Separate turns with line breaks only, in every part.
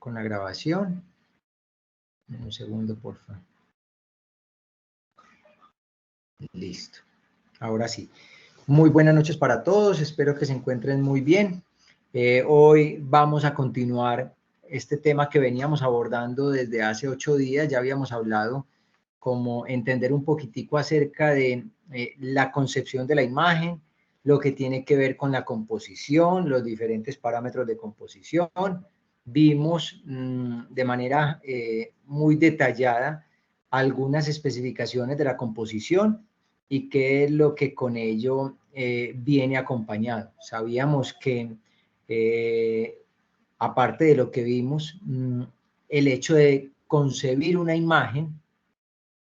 con la grabación. Un segundo, por favor. Listo. Ahora sí. Muy buenas noches para todos. Espero que se encuentren muy bien. Hoy vamos a continuar este tema que veníamos abordando desde hace 8 días. Ya habíamos hablado como entender un poquitico acerca de la concepción de la imagen, lo que tiene que ver con la composición, los diferentes parámetros de composición. Vimos de manera muy detallada algunas especificaciones de la composición y qué es lo que con ello viene acompañado. Sabíamos que, aparte de lo que vimos, el hecho de concebir una imagen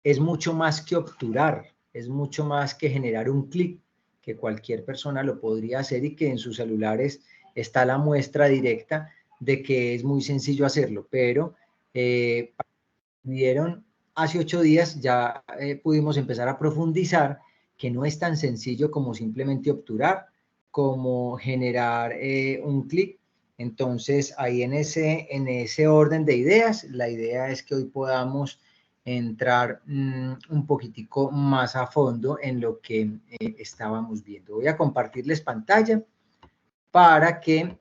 es mucho más que obturar, es mucho más que generar un clic, que cualquier persona lo podría hacer y que en sus celulares está la muestra directa de que es muy sencillo hacerlo, pero vieron hace 8 días ya pudimos empezar a profundizar que no es tan sencillo como simplemente obturar, como generar un clic. Entonces, ahí en ese orden de ideas, la idea es que hoy podamos entrar un poquitico más a fondo en lo que estábamos viendo. Voy a compartirles pantalla para que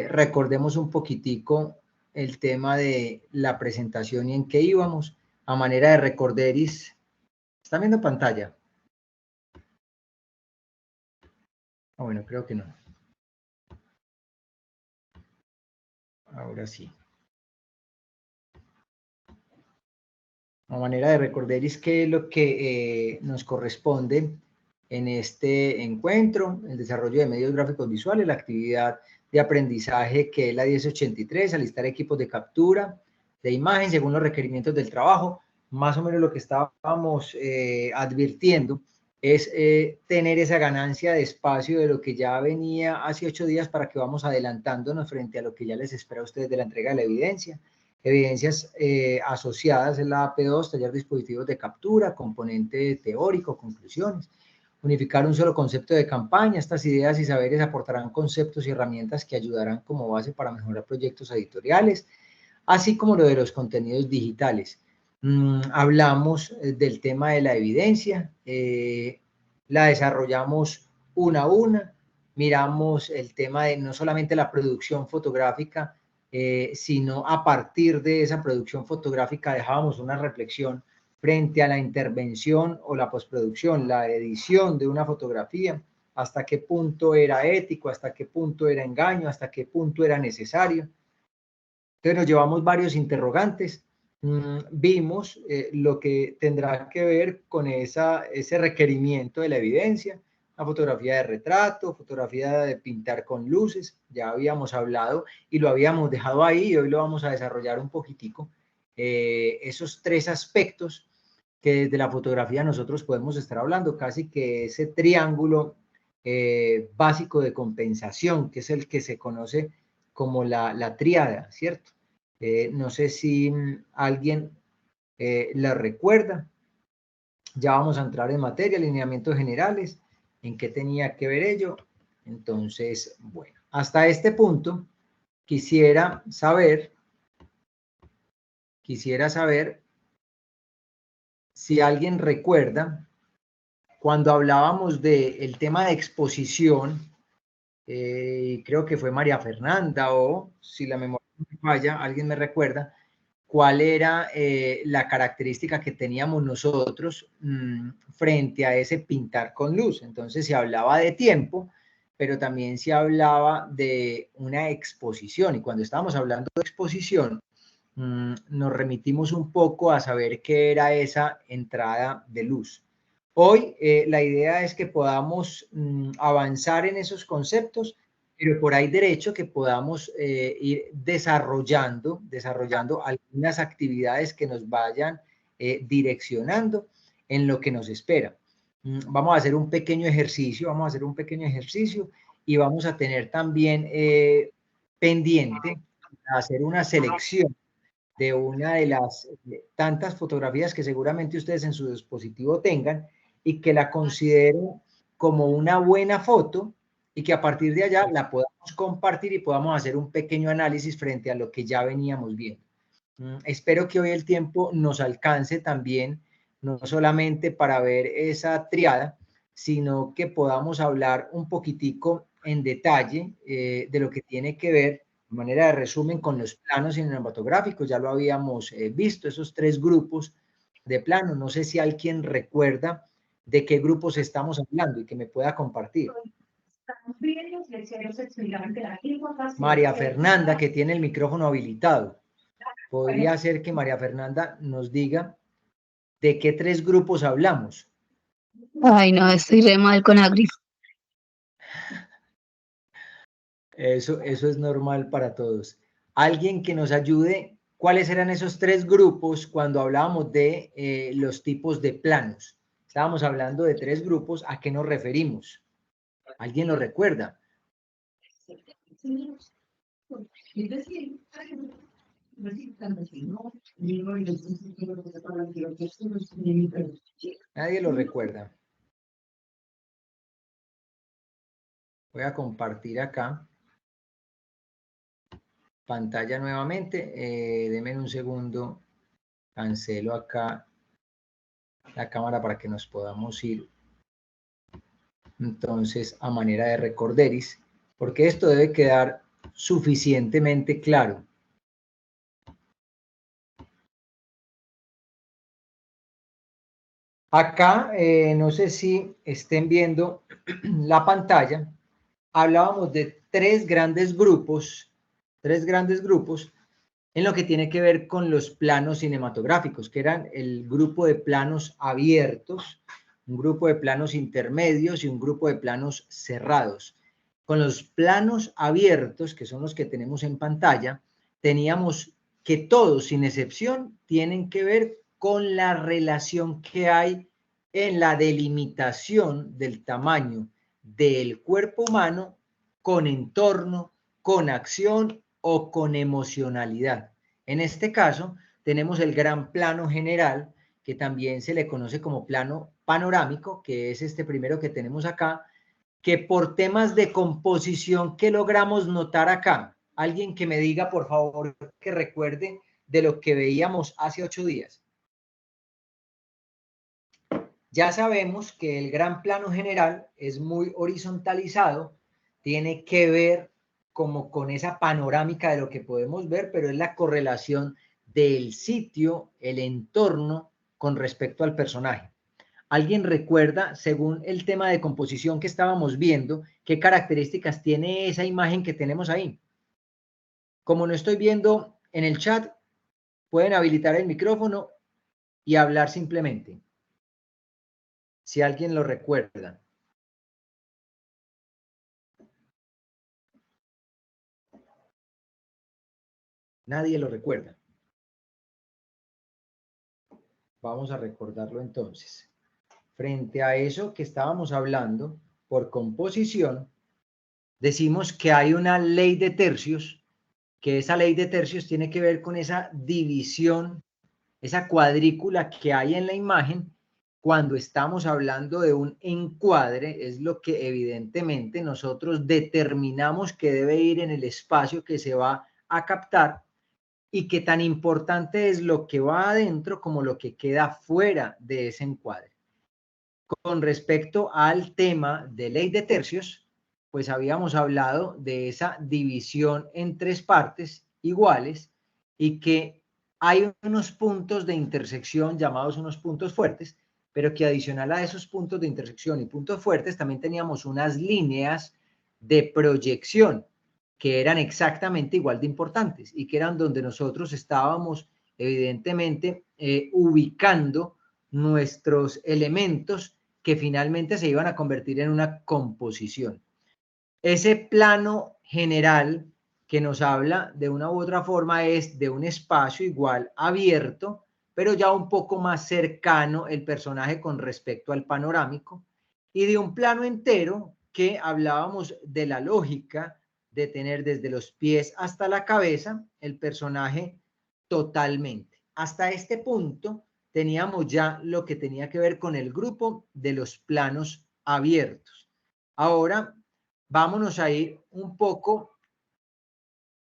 recordemos un poquitico el tema de la presentación y en qué íbamos. A manera de recorderis, ¿están viendo pantalla? Ah, bueno, creo que no. Ahora sí. A manera de recorderis, ¿qué es lo que nos corresponde en este encuentro? El desarrollo de medios gráficos visuales, la actividad de aprendizaje que es la 1083, alistar equipos de captura de imagen según los requerimientos del trabajo. Más o menos lo que estábamos advirtiendo es tener esa ganancia de espacio de lo que ya venía hace 8 días para que vamos adelantándonos frente a lo que ya les espera a ustedes de la entrega de la evidencia. Evidencias asociadas en la AP2, taller de dispositivos de captura, componente teórico, conclusiones. Unificar un solo concepto de campaña. Estas ideas y saberes aportarán conceptos y herramientas que ayudarán como base para mejorar proyectos editoriales, así como lo de los contenidos digitales. Hablamos del tema de la evidencia, la desarrollamos una a una, miramos el tema de no solamente la producción fotográfica, sino a partir de esa producción fotográfica dejábamos una reflexión frente a la intervención o la postproducción, la edición de una fotografía, hasta qué punto era ético, hasta qué punto era engaño, hasta qué punto era necesario. Entonces nos llevamos varios interrogantes, vimos lo que tendrá que ver con ese requerimiento de la evidencia, la fotografía de retrato, fotografía de pintar con luces, ya habíamos hablado y lo habíamos dejado ahí y hoy lo vamos a desarrollar un poquitico. Esos 3 aspectos que desde la fotografía nosotros podemos estar hablando, casi que ese triángulo básico de compensación, que es el que se conoce como la tríada, ¿cierto? No sé si alguien la recuerda. Ya vamos a entrar en materia, alineamientos generales, en qué tenía que ver ello. Entonces, bueno, hasta este punto quisiera saber si alguien recuerda cuando hablábamos del tema de exposición, creo que fue María Fernanda o si la memoria no me falla, alguien me recuerda, cuál era la característica que teníamos nosotros frente a ese pintar con luz. Entonces se hablaba de tiempo, pero también se hablaba de una exposición. Y cuando estábamos hablando de exposición, nos remitimos un poco a saber qué era esa entrada de luz. Hoy la idea es que podamos avanzar en esos conceptos, pero por ahí derecho que podamos ir desarrollando algunas actividades que nos vayan direccionando en lo que nos espera. Vamos a hacer un pequeño ejercicio, y vamos a tener también pendiente hacer una selección de una de las tantas fotografías que seguramente ustedes en su dispositivo tengan y que la consideren como una buena foto y que a partir de allá la podamos compartir y podamos hacer un pequeño análisis frente a lo que ya veníamos viendo. Espero que hoy el tiempo nos alcance también, no solamente para ver esa triada, sino que podamos hablar un poquitico en detalle de lo que tiene que ver, de manera de resumen, con los planos cinematográficos. Ya lo habíamos visto, esos 3 grupos de planos. No sé si alguien recuerda de qué grupos estamos hablando y que me pueda compartir. María Fernanda, que tiene el micrófono habilitado. Podría ser que María Fernanda nos diga de qué 3 grupos hablamos.
Ay, no, estoy re mal con la grifa.
Eso es normal para todos. Alguien que nos ayude, ¿cuáles eran esos 3 grupos cuando hablábamos de los tipos de planos? Estábamos hablando de 3 grupos, ¿a qué nos referimos? ¿Alguien lo recuerda? Nadie lo recuerda. Voy a compartir acá pantalla nuevamente. Denme un segundo. Cancelo acá la cámara para que nos podamos ir entonces a manera de recorderis, porque esto debe quedar suficientemente claro. Acá, no sé si estén viendo la pantalla, hablábamos de 3 grandes grupos en lo que tiene que ver con los planos cinematográficos, que eran el grupo de planos abiertos, un grupo de planos intermedios y un grupo de planos cerrados. Con los planos abiertos, que son los que tenemos en pantalla, teníamos que todos, sin excepción, tienen que ver con la relación que hay en la delimitación del tamaño del cuerpo humano con entorno, con acción o con emocionalidad. En este caso, tenemos el gran plano general, que también se le conoce como plano panorámico, que es este primero que tenemos acá, que por temas de composición que logramos notar acá, alguien que me diga, por favor, que recuerde de lo que veíamos hace 8 días. Ya sabemos que el gran plano general es muy horizontalizado, tiene que ver como con esa panorámica de lo que podemos ver, pero es la correlación del sitio, el entorno con respecto al personaje. ¿Alguien recuerda, según el tema de composición que estábamos viendo, qué características tiene esa imagen que tenemos ahí? Como no estoy viendo en el chat, pueden habilitar el micrófono y hablar simplemente, si alguien lo recuerda. Nadie lo recuerda. Vamos a recordarlo entonces. Frente a eso que estábamos hablando, por composición, decimos que hay una ley de tercios, que esa ley de tercios tiene que ver con esa división, esa cuadrícula que hay en la imagen cuando estamos hablando de un encuadre, es lo que evidentemente nosotros determinamos que debe ir en el espacio que se va a captar y que tan importante es lo que va adentro como lo que queda fuera de ese encuadre. Con respecto al tema de ley de tercios, pues habíamos hablado de esa división en 3 partes iguales y que hay unos puntos de intersección llamados unos puntos fuertes, pero que adicional a esos puntos de intersección y puntos fuertes también teníamos unas líneas de proyección que eran exactamente igual de importantes y que eran donde nosotros estábamos evidentemente ubicando nuestros elementos que finalmente se iban a convertir en una composición. Ese plano general que nos habla de una u otra forma es de un espacio igual abierto, pero ya un poco más cercano el personaje con respecto al panorámico, y de un plano entero que hablábamos de la lógica de tener desde los pies hasta la cabeza el personaje totalmente. Hasta este punto teníamos ya lo que tenía que ver con el grupo de los planos abiertos. Ahora vámonos a ir un poco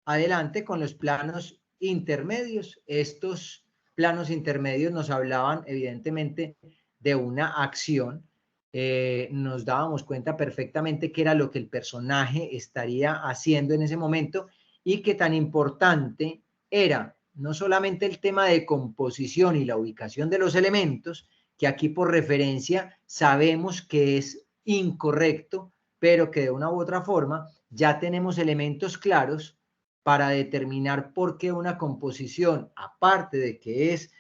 adelante con los planos intermedios. Estos planos intermedios nos hablaban evidentemente de una acción. Nos dábamos cuenta perfectamente qué era lo que el personaje estaría haciendo en ese momento y qué tan importante era no solamente el tema de composición y la ubicación de los elementos, que aquí por referencia sabemos que es incorrecto, pero que de una u otra forma ya tenemos elementos claros para determinar por qué una composición, aparte de que es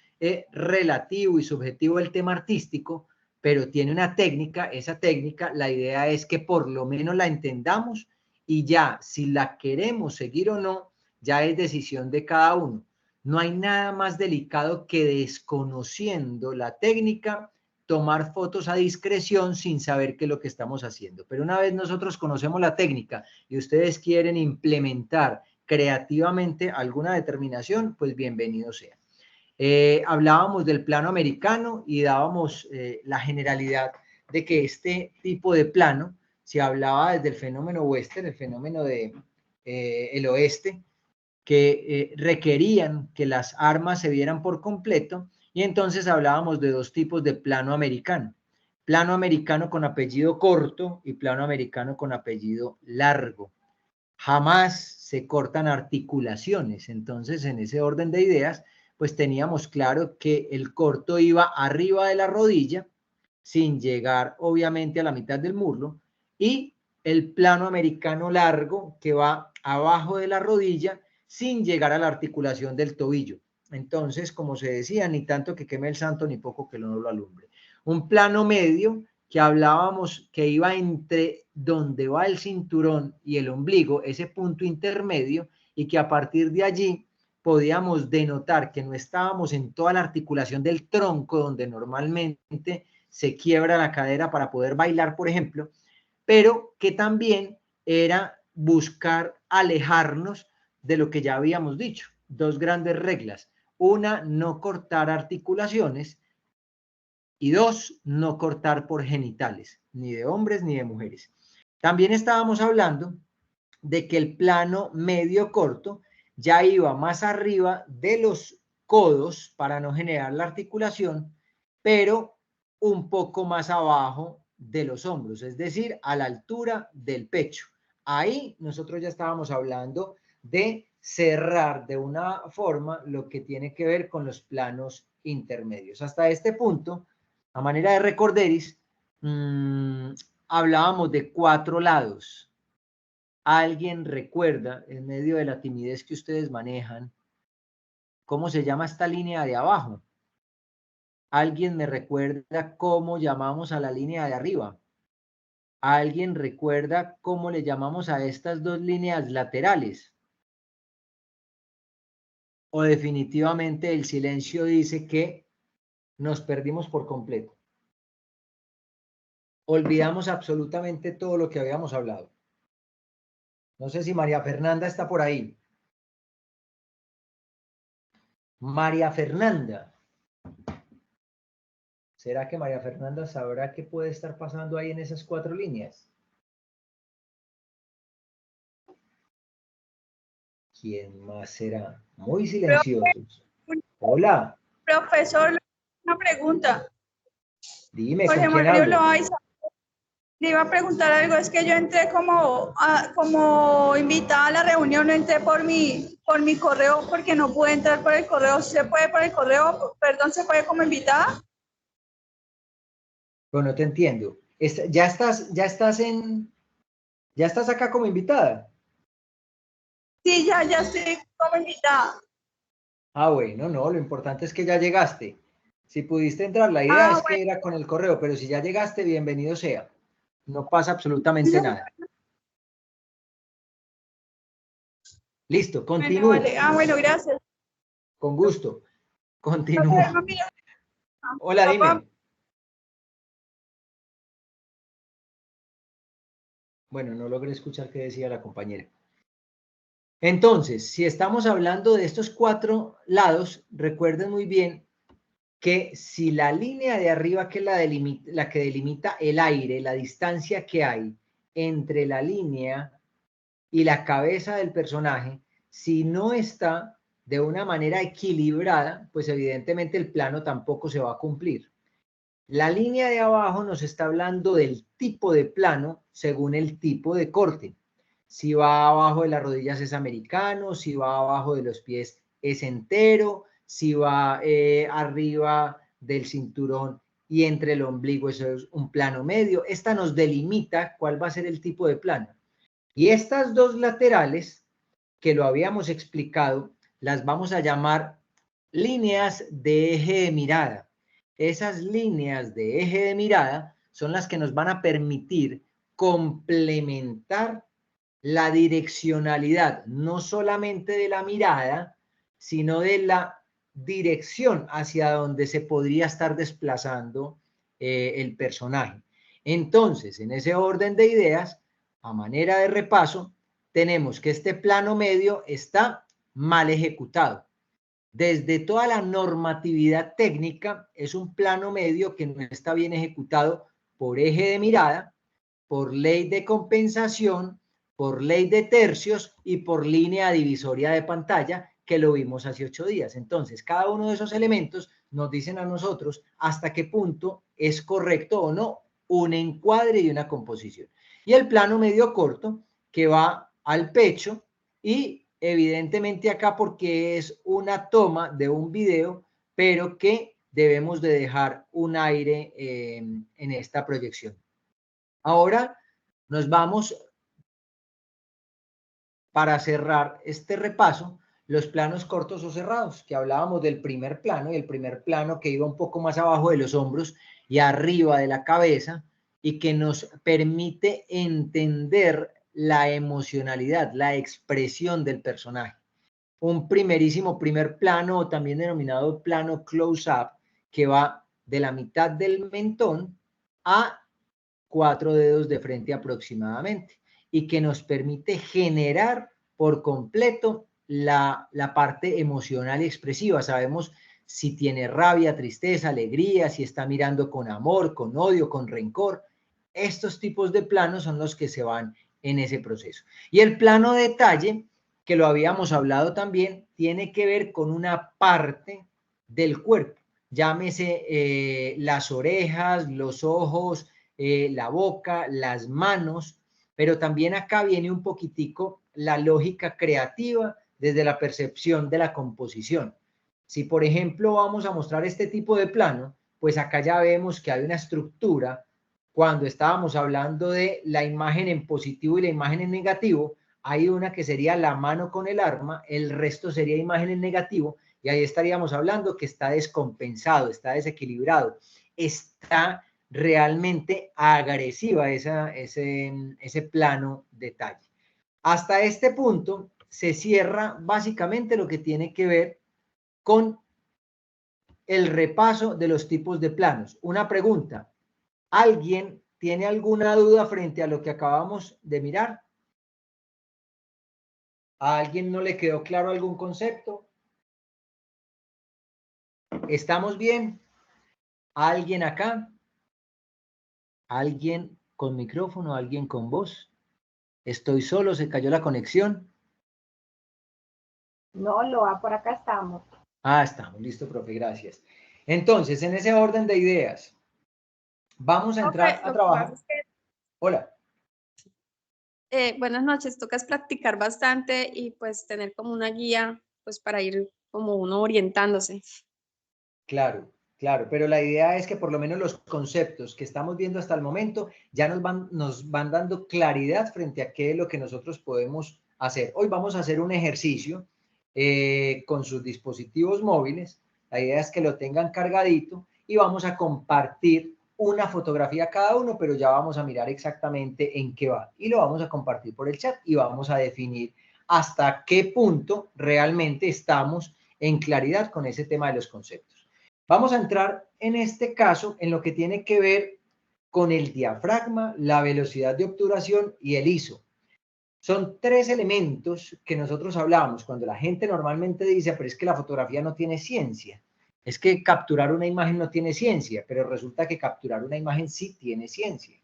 relativo y subjetivo el tema artístico, pero tiene una técnica, esa técnica, la idea es que por lo menos la entendamos y ya, si la queremos seguir o no, ya es decisión de cada uno. No hay nada más delicado que desconociendo la técnica, tomar fotos a discreción sin saber qué es lo que estamos haciendo. Pero una vez nosotros conocemos la técnica y ustedes quieren implementar creativamente alguna determinación, pues bienvenido sea. Hablábamos del plano americano y dábamos la generalidad de que este tipo de plano se hablaba desde el fenómeno western, el fenómeno de el oeste, que requerían que las armas se vieran por completo, y entonces hablábamos de dos tipos de plano americano con apellido corto y plano americano con apellido largo. Jamás se cortan articulaciones, entonces en ese orden de ideas, pues teníamos claro que el corto iba arriba de la rodilla, sin llegar obviamente a la mitad del muslo, y el plano americano largo que va abajo de la rodilla sin llegar a la articulación del tobillo. Entonces, como se decía, ni tanto que queme el santo, ni poco que no lo alumbre. Un plano medio que hablábamos que iba entre donde va el cinturón y el ombligo, ese punto intermedio, y que a partir de allí podíamos denotar que no estábamos en toda la articulación del tronco, donde normalmente se quiebra la cadera para poder bailar, por ejemplo, pero que también era buscar alejarnos de lo que ya habíamos dicho. Dos grandes reglas. Una, no cortar articulaciones, y dos, no cortar por genitales, ni de hombres ni de mujeres. También estábamos hablando de que el plano medio corto ya iba más arriba de los codos para no generar la articulación, pero un poco más abajo de los hombros, es decir, a la altura del pecho. Ahí nosotros ya estábamos hablando de cerrar de una forma lo que tiene que ver con los planos intermedios. Hasta este punto, a manera de recorderis, hablábamos de 4 lados. ¿Alguien recuerda, en medio de la timidez que ustedes manejan, cómo se llama esta línea de abajo? ¿Alguien me recuerda cómo llamamos a la línea de arriba? ¿Alguien recuerda cómo le llamamos a estas dos líneas laterales? ¿O definitivamente el silencio dice que nos perdimos por completo? Olvidamos absolutamente todo lo que habíamos hablado. No sé si María Fernanda está por ahí. María Fernanda. ¿Será que María Fernanda sabrá qué puede estar pasando ahí en esas 4 líneas? ¿Quién más será? Muy silenciosos. Hola.
Profesor, una pregunta.
Dime, ¿con
Jorge
quién
Mario
hablo?
Loaiza, le iba a preguntar algo, es que yo entré como invitada a la reunión, no entré por mi correo porque no pude entrar por el correo. ¿Se puede por el correo? Perdón, ¿se puede como invitada?
Bueno, no te entiendo. ¿Ya estás acá como invitada?
Sí, ya estoy como invitada.
Ah, bueno, no, lo importante es que ya llegaste. Si pudiste entrar, la idea es que
Bueno.
era con el correo, pero si ya llegaste, bienvenido sea. No pasa absolutamente nada. Listo,
Bueno,
continúo.
vale. Bueno, gracias.
Con gusto. Continúo. Hola,
Papá.
dime. Bueno, no logré escuchar qué decía la compañera. Entonces, si estamos hablando de estos 4 lados, recuerden muy bien que si la línea de arriba, que es la que delimita el aire, la distancia que hay entre la línea y la cabeza del personaje, si no está de una manera equilibrada, pues evidentemente el plano tampoco se va a cumplir. La línea de abajo nos está hablando del tipo de plano según el tipo de corte. Si va abajo de las rodillas es americano, si va abajo de los pies es entero, si va arriba del cinturón y entre el ombligo eso es un plano medio. Esta nos delimita cuál va a ser el tipo de plano. Y estas dos laterales, que lo habíamos explicado, las vamos a llamar líneas de eje de mirada. Esas líneas de eje de mirada son las que nos van a permitir complementar la direccionalidad, no solamente de la mirada, sino de la dirección hacia donde se podría estar desplazando el personaje. Entonces, en ese orden de ideas, a manera de repaso, tenemos que este plano medio está mal ejecutado. Desde toda la normatividad técnica, es un plano medio que no está bien ejecutado por eje de mirada, por ley de compensación, por ley de tercios y por línea divisoria de pantalla, que lo vimos hace 8 días. Entonces, cada uno de esos elementos nos dicen a nosotros hasta qué punto es correcto o no un encuadre y una composición. Y el plano medio corto, que va al pecho y evidentemente acá porque es una toma de un video, pero que debemos de dejar un aire en esta proyección. Ahora nos vamos, para cerrar este repaso, los planos cortos o cerrados, que hablábamos del primer plano, y el primer plano que iba un poco más abajo de los hombros y arriba de la cabeza, y que nos permite entender la emocionalidad, la expresión del personaje. Un primer plano, o también denominado plano close-up, que va de la mitad del mentón a 4 dedos de frente aproximadamente, y que nos permite generar por completo la parte emocional y expresiva. Sabemos si tiene rabia, tristeza, alegría, si está mirando con amor, con odio, con rencor. Estos tipos de planos son los que se van en ese proceso. Y el plano detalle, que lo habíamos hablado también, tiene que ver con una parte del cuerpo. Llámese las orejas, los ojos, la boca, las manos, pero también acá viene un poquitico la lógica creativa desde la percepción de la composición. Si, por ejemplo, vamos a mostrar este tipo de plano, pues acá ya vemos que hay una estructura. Cuando estábamos hablando de la imagen en positivo y la imagen en negativo, hay una que sería la mano con el arma, el resto sería imagen en negativo, y ahí estaríamos hablando que está descompensado, está desequilibrado, está realmente agresiva ese plano detalle. Hasta este punto se cierra básicamente lo que tiene que ver con el repaso de los tipos de planos. Una pregunta: ¿alguien tiene alguna duda frente a lo que acabamos de mirar? ¿A alguien no le quedó claro algún concepto? ¿Estamos bien? ¿Alguien acá? ¿Alguien con micrófono? ¿Alguien con voz? ¿Estoy solo? ¿Se cayó la conexión?
No, Loa, por acá estamos.
Ah, estamos, listo, profe, gracias. Entonces, en ese orden de ideas, vamos a entrar a trabajar. Hola.
Buenas noches, tocas practicar bastante y pues tener como una guía pues para ir como uno orientándose.
Claro, claro, pero la idea es que por lo menos los conceptos que estamos viendo hasta el momento ya nos van dando claridad frente a qué es lo que nosotros podemos hacer. Hoy vamos a hacer un ejercicio con sus dispositivos móviles. La idea es que lo tengan cargadito y vamos a compartir una fotografía cada uno, pero ya vamos a mirar exactamente en qué va. Y lo vamos a compartir por el chat y vamos a definir hasta qué punto realmente estamos en claridad con ese tema de los conceptos. Vamos a entrar en este caso en lo que tiene que ver con el diafragma, la velocidad de obturación y el ISO. Son 3 elementos que nosotros hablamos cuando la gente normalmente dice, pero es que la fotografía no tiene ciencia. Es que capturar una imagen no tiene ciencia, pero resulta que capturar una imagen sí tiene ciencia.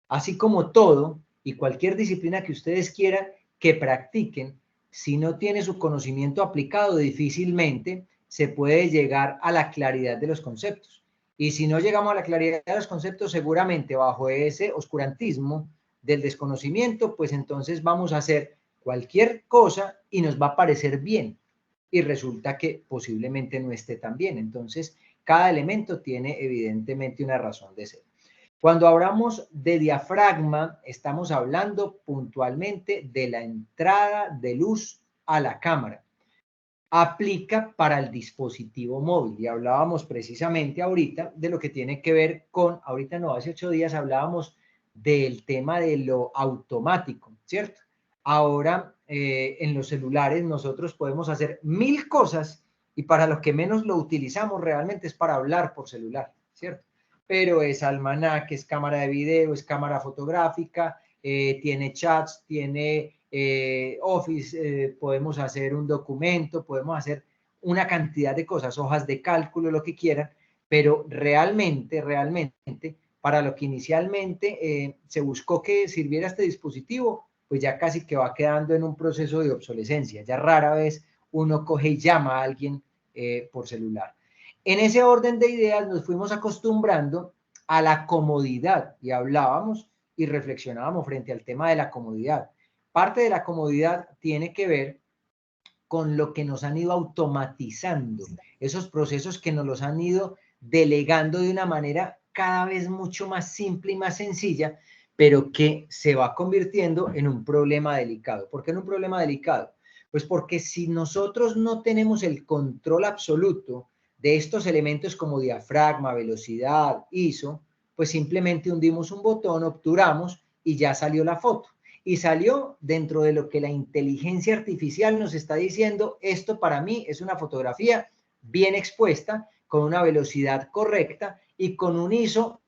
Así como todo, y cualquier disciplina que ustedes quieran que practiquen, si no tiene su conocimiento aplicado, difícilmente se puede llegar a la claridad de los conceptos. Y si no llegamos a la claridad de los conceptos, seguramente bajo ese oscurantismo del desconocimiento, pues entonces vamos a hacer cualquier cosa y nos va a parecer bien. Y resulta que posiblemente no esté tan bien. Entonces, cada elemento tiene evidentemente una razón de ser. Cuando hablamos de diafragma, estamos hablando puntualmente de la entrada de luz a la cámara. Aplica para el dispositivo móvil y hablábamos precisamente ahorita de lo que tiene que ver con, ahorita no, hace 8 días hablábamos del tema de lo automático, ¿cierto? Ahora en los celulares nosotros podemos hacer 1000 cosas y para los que menos lo utilizamos realmente es para hablar por celular, ¿cierto? Pero es almanaque, es cámara de video, es cámara fotográfica, tiene chats, tiene Office, podemos hacer un documento, podemos hacer una cantidad de cosas, hojas de cálculo, lo que quieran, pero realmente, para lo que inicialmente se buscó que sirviera este dispositivo, pues ya casi que va quedando en un proceso de obsolescencia. Ya rara vez uno coge y llama a alguien por celular. En ese orden de ideas nos fuimos acostumbrando a la comodidad y hablábamos y reflexionábamos frente al tema de la comodidad. Parte de la comodidad tiene que ver con lo que nos han ido automatizando, esos procesos que nos los han ido delegando de una manera cada vez mucho más simple y más sencilla, pero que se va convirtiendo en un problema delicado. ¿Por qué en un problema delicado? Pues porque si nosotros no tenemos el control absoluto de estos elementos como diafragma, velocidad, ISO, pues simplemente hundimos un botón, obturamos y ya salió la foto. Y salió dentro de lo que la inteligencia artificial nos está diciendo, esto para mí es una fotografía bien expuesta, con una velocidad correcta y con un ISO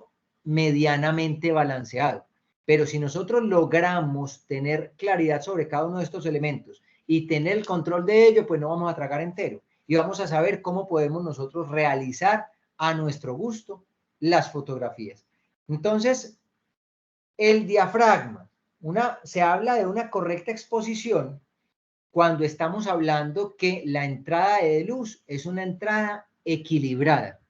medianamente balanceado. Pero si nosotros logramos tener claridad sobre cada uno de estos elementos y tener el control de ello, pues no vamos a tragar entero y vamos a saber cómo podemos nosotros realizar a nuestro gusto las fotografías. Entonces, el diafragma. Se habla de una correcta exposición cuando estamos hablando que la entrada de luz es una entrada equilibrada.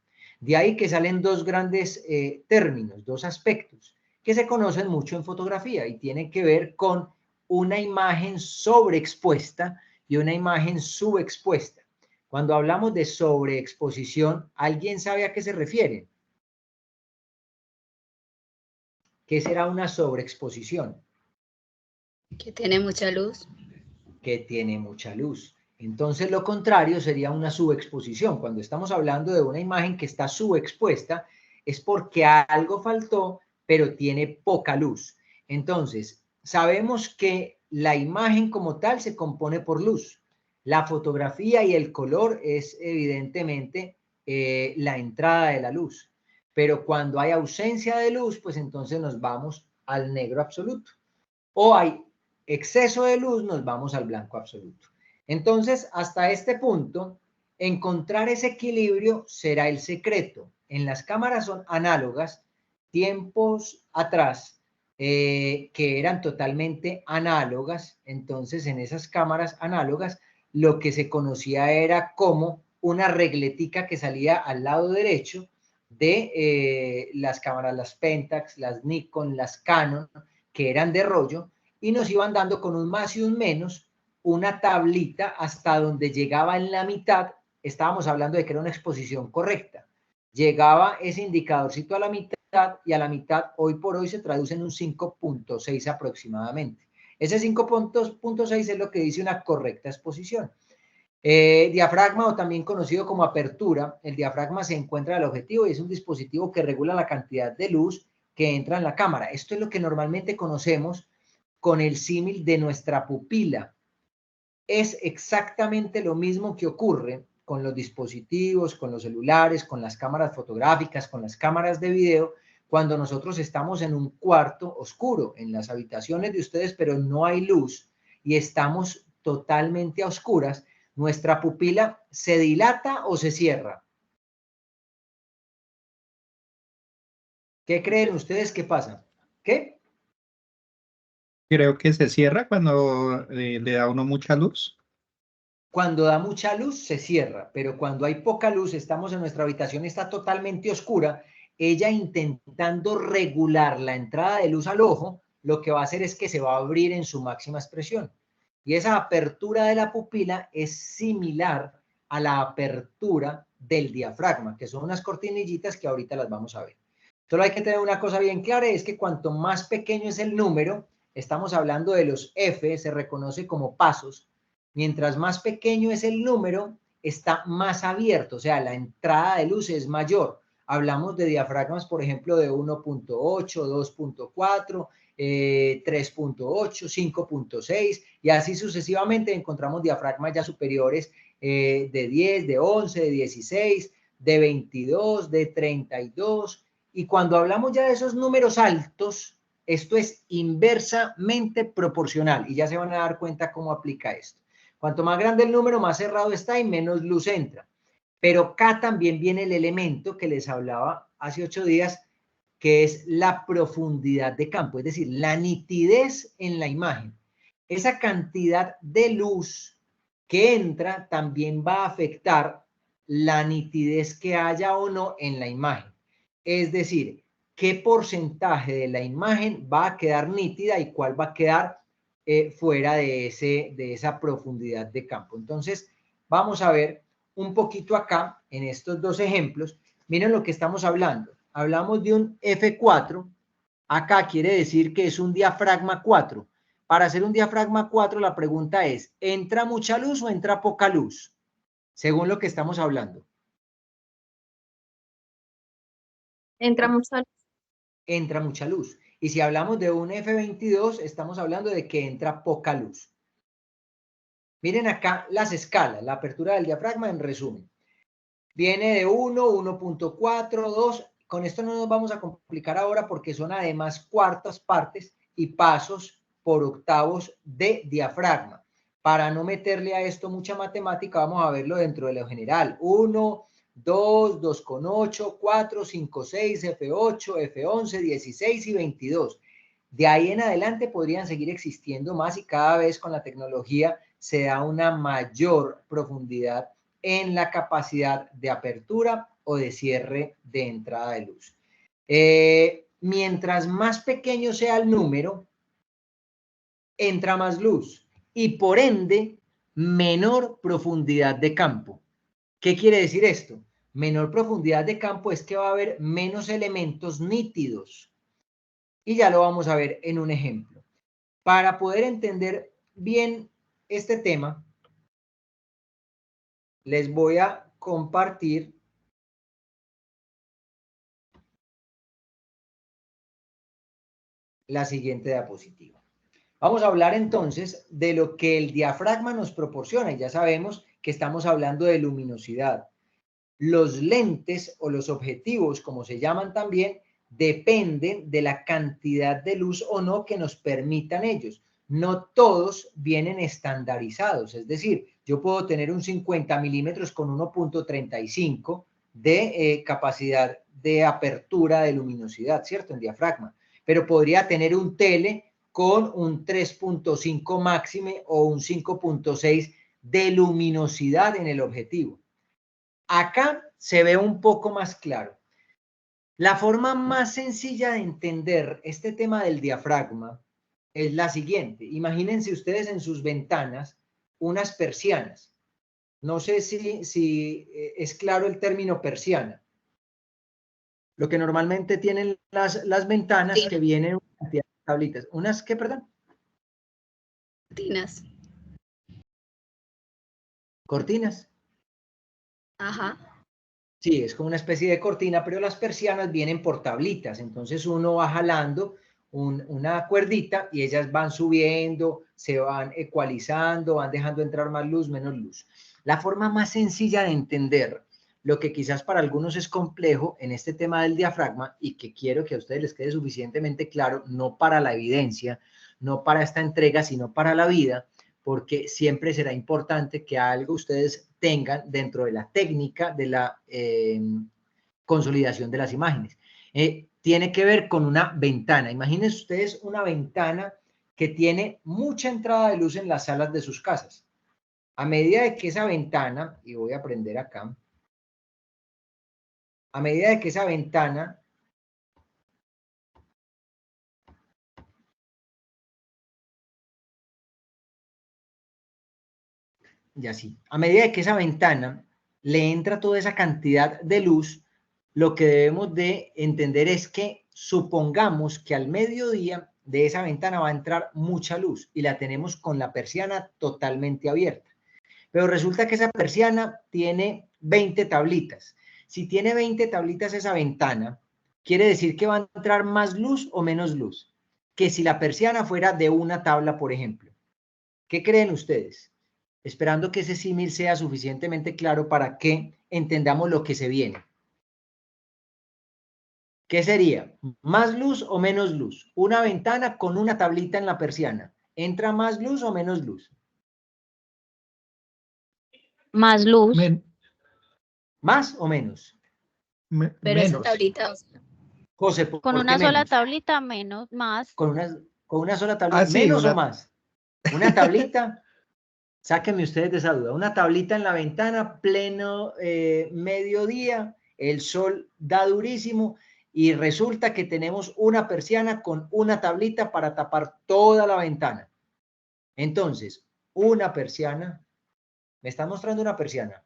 De ahí que salen dos grandes términos, dos aspectos que se conocen mucho en fotografía y tienen que ver con una imagen sobreexpuesta y una imagen subexpuesta. Cuando hablamos de sobreexposición, ¿alguien sabe a qué se refiere? ¿Qué será una sobreexposición?
Que tiene mucha luz.
Que tiene mucha luz. Entonces, lo contrario sería una subexposición. Cuando estamos hablando de una imagen que está subexpuesta, es porque algo faltó, pero tiene poca luz. Entonces, sabemos que la imagen como tal se compone por luz. La fotografía y el color es evidentemente la entrada de la luz. Pero cuando hay ausencia de luz, pues entonces nos vamos al negro absoluto. O hay exceso de luz, nos vamos al blanco absoluto. Entonces, hasta este punto, encontrar ese equilibrio será el secreto. En las cámaras son análogas, tiempos atrás, que eran totalmente análogas, entonces en esas cámaras análogas lo que se conocía era como una regletica que salía al lado derecho de las cámaras, las Pentax, las Nikon, las Canon, que eran de rollo, y nos iban dando con un más y un menos una tablita hasta donde llegaba en la mitad. Estábamos hablando de que era una exposición correcta. Llegaba ese indicadorcito a la mitad y a la mitad hoy por hoy se traduce en un 5.6 aproximadamente. Ese 5.6 es lo que dice una correcta exposición. Diafragma, o también conocido como apertura. El diafragma se encuentra al objetivo y es un dispositivo que regula la cantidad de luz que entra en la cámara. Esto es lo que normalmente conocemos con el símil de nuestra pupila. Es exactamente lo mismo que ocurre con los dispositivos, con los celulares, con las cámaras fotográficas, con las cámaras de video, cuando nosotros estamos en un cuarto oscuro, en las habitaciones de ustedes, pero no hay luz y estamos totalmente a oscuras, nuestra pupila se dilata o se cierra. ¿Qué creen ustedes que pasa? ¿Qué?
Creo que se cierra cuando le da a uno mucha luz.
Cuando da mucha luz se cierra, pero cuando hay poca luz, estamos en nuestra habitación, está totalmente oscura, ella intentando regular la entrada de luz al ojo, lo que va a hacer es que se va a abrir en su máxima expresión. Y esa apertura de la pupila es similar a la apertura del diafragma, que son unas cortinillitas que ahorita las vamos a ver. Solo hay que tener una cosa bien clara, es que cuanto más pequeño es el número, estamos hablando de los F, se reconoce como pasos. Mientras más pequeño es el número, está más abierto, o sea, la entrada de luz es mayor. Hablamos de diafragmas, por ejemplo, de 1.8, 2.4, 3.8, 5.6 y así sucesivamente. Encontramos diafragmas ya superiores de 10, de 11, de 16, de 22, de 32. Y cuando hablamos ya de esos números altos, esto es inversamente proporcional y ya se van a dar cuenta cómo aplica esto. Cuanto más grande el número, más cerrado está y menos luz entra. Pero acá también viene el elemento que les hablaba hace 8 días, que es la profundidad de campo, es decir, la nitidez en la imagen. Esa cantidad de luz que entra también va a afectar la nitidez que haya o no en la imagen. Es decir, qué porcentaje de la imagen va a quedar nítida y cuál va a quedar fuera de esa profundidad de campo. Entonces, vamos a ver un poquito acá, en estos dos ejemplos. Miren lo que estamos hablando. Hablamos de un F4. Acá quiere decir que es un diafragma 4. Para hacer un diafragma 4, la pregunta es, ¿entra mucha luz o entra poca luz? Según lo que estamos hablando.
Entra mucha luz.
Entra mucha luz. Y si hablamos de un F22, estamos hablando de que entra poca luz. Miren acá las escalas, la apertura del diafragma en resumen. Viene de 1, 1.4, 2. Con esto no nos vamos a complicar ahora porque son además cuartas partes y pasos por octavos de diafragma. Para no meterle a esto mucha matemática, vamos a verlo dentro de lo general. 1, 2, 2,8, 4, 5, 6, F8, F11, 16 y 22. De ahí en adelante podrían seguir existiendo más y cada vez con la tecnología se da una mayor profundidad en la capacidad de apertura o de cierre de entrada de luz. Mientras más pequeño sea el número, entra más luz y por ende menor profundidad de campo. ¿Qué quiere decir esto? Menor profundidad de campo es que va a haber menos elementos nítidos. Y ya lo vamos a ver en un ejemplo. Para poder entender bien este tema, les voy a compartir la siguiente diapositiva. Vamos a hablar entonces de lo que el diafragma nos proporciona y ya sabemos que estamos hablando de luminosidad. Los lentes o los objetivos, como se llaman también, dependen de la cantidad de luz o no que nos permitan ellos. No todos vienen estandarizados, es decir, yo puedo tener un 50 milímetros con 1.35 de capacidad de apertura de luminosidad, ¿cierto? En diafragma, pero podría tener un tele con un 3.5 máxime o un 5.6 de luminosidad en el objetivo. Acá se ve un poco más claro. La forma más sencilla de entender este tema del diafragma es la siguiente. Imagínense ustedes en sus ventanas unas persianas. No sé si es claro el término persiana. Lo que normalmente tienen las ventanas
Sí.
que vienen una cantidad de tablitas. ¿Unas qué, perdón?
Cortinas.
Cortinas.
Ajá.
Sí, es como una especie de cortina, pero las persianas vienen por tablitas. Entonces uno va jalando una cuerdita y ellas van subiendo, se van ecualizando, van dejando entrar más luz, menos luz. La forma más sencilla de entender lo que quizás para algunos es complejo en este tema del diafragma y que quiero que a ustedes les quede suficientemente claro, no para la evidencia, no para esta entrega, sino para la vida, porque siempre será importante que algo ustedes tengan dentro de la técnica de la consolidación de las imágenes. Tiene que ver con una ventana. Imagínense ustedes una ventana que tiene mucha entrada de luz en las salas de sus casas. A medida de que esa ventana, y voy a prender acá, a medida de que esa ventana y así, a medida de que esa ventana le entra toda esa cantidad de luz, lo que debemos de entender es que supongamos que al mediodía de esa ventana va a entrar mucha luz y la tenemos con la persiana totalmente abierta. Pero resulta que esa persiana tiene 20 tablitas. Si tiene 20 tablitas esa ventana, quiere decir que va a entrar más luz o menos luz que si la persiana fuera de una tabla, por ejemplo. ¿Qué creen ustedes? Esperando que ese símil sea suficientemente claro para que entendamos lo que se viene. ¿Qué sería? ¿Más luz o menos luz? Una ventana con una tablita en la persiana. ¿Entra más luz o menos luz?
Más luz.
¿Más o menos?
Pero esa
Menos.
tablita, o sea,
José, ¿por
Con
qué
una sola
menos?
tablita menos, más.
Con una sola tablita,
Sí,
¿menos o más? Una tablita, sáquenme ustedes de esa duda, una tablita en la ventana, pleno mediodía, el sol da durísimo y resulta que tenemos una persiana con una tablita para tapar toda la ventana. Entonces, una persiana, me está mostrando una persiana.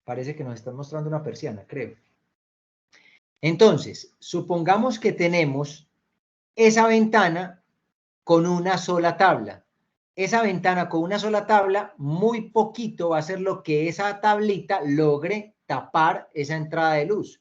Parece que nos están mostrando una persiana, creo. Entonces, supongamos que tenemos esa ventana con una sola tabla. Esa ventana con una sola tabla, muy poquito va a ser lo que esa tablita logre tapar esa entrada de luz.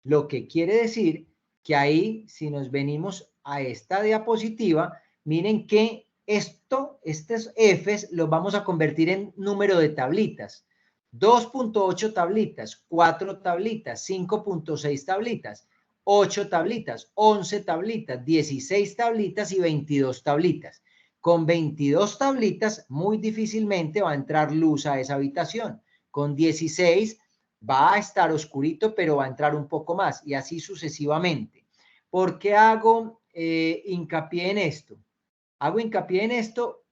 Lo que quiere decir que ahí, si nos venimos a esta diapositiva, miren que estos Fs los vamos a convertir en número de tablitas. 2.8 tablitas, 4 tablitas, 5.6 tablitas, 8 tablitas, 11 tablitas, 16 tablitas y 22 tablitas. Con 22 tablitas muy difícilmente va a entrar luz a esa habitación. Con 16 va a estar oscurito, pero va a entrar un poco más y así sucesivamente. ¿Por qué hago hincapié en esto? Hago hincapié en esto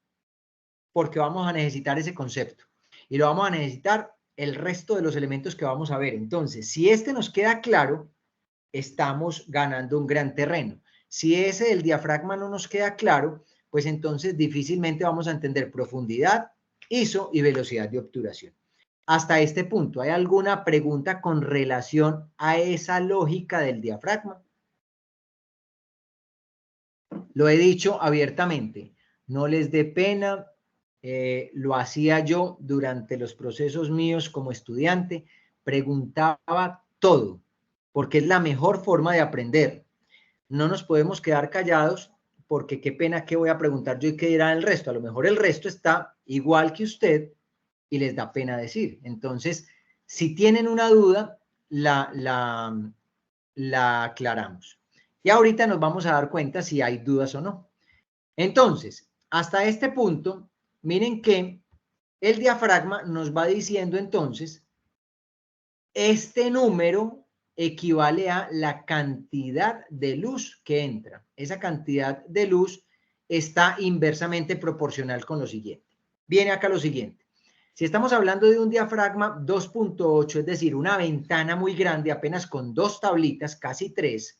porque vamos a necesitar ese concepto y lo vamos a necesitar el resto de los elementos que vamos a ver. Entonces, si este nos queda claro, estamos ganando un gran terreno. Si ese del diafragma no nos queda claro, pues entonces difícilmente vamos a entender profundidad, ISO y velocidad de obturación. Hasta este punto, ¿hay alguna pregunta con relación a esa lógica del diafragma? Lo he dicho abiertamente, no les dé pena, lo hacía yo durante los procesos míos como estudiante, preguntaba todo, porque es la mejor forma de aprender. No nos podemos quedar callados porque qué pena que voy a preguntar yo y qué dirá el resto. A lo mejor el resto está igual que usted y les da pena decir. Entonces, si tienen una duda, la aclaramos. Y ahorita nos vamos a dar cuenta si hay dudas o no. Entonces, hasta este punto, miren que el diafragma nos va diciendo entonces, este número equivale a la cantidad de luz que entra. Esa cantidad de luz está inversamente proporcional con lo siguiente. Viene acá lo siguiente. Si estamos hablando de un diafragma 2.8, es decir, una ventana muy grande, apenas con 2 tablitas, casi 3,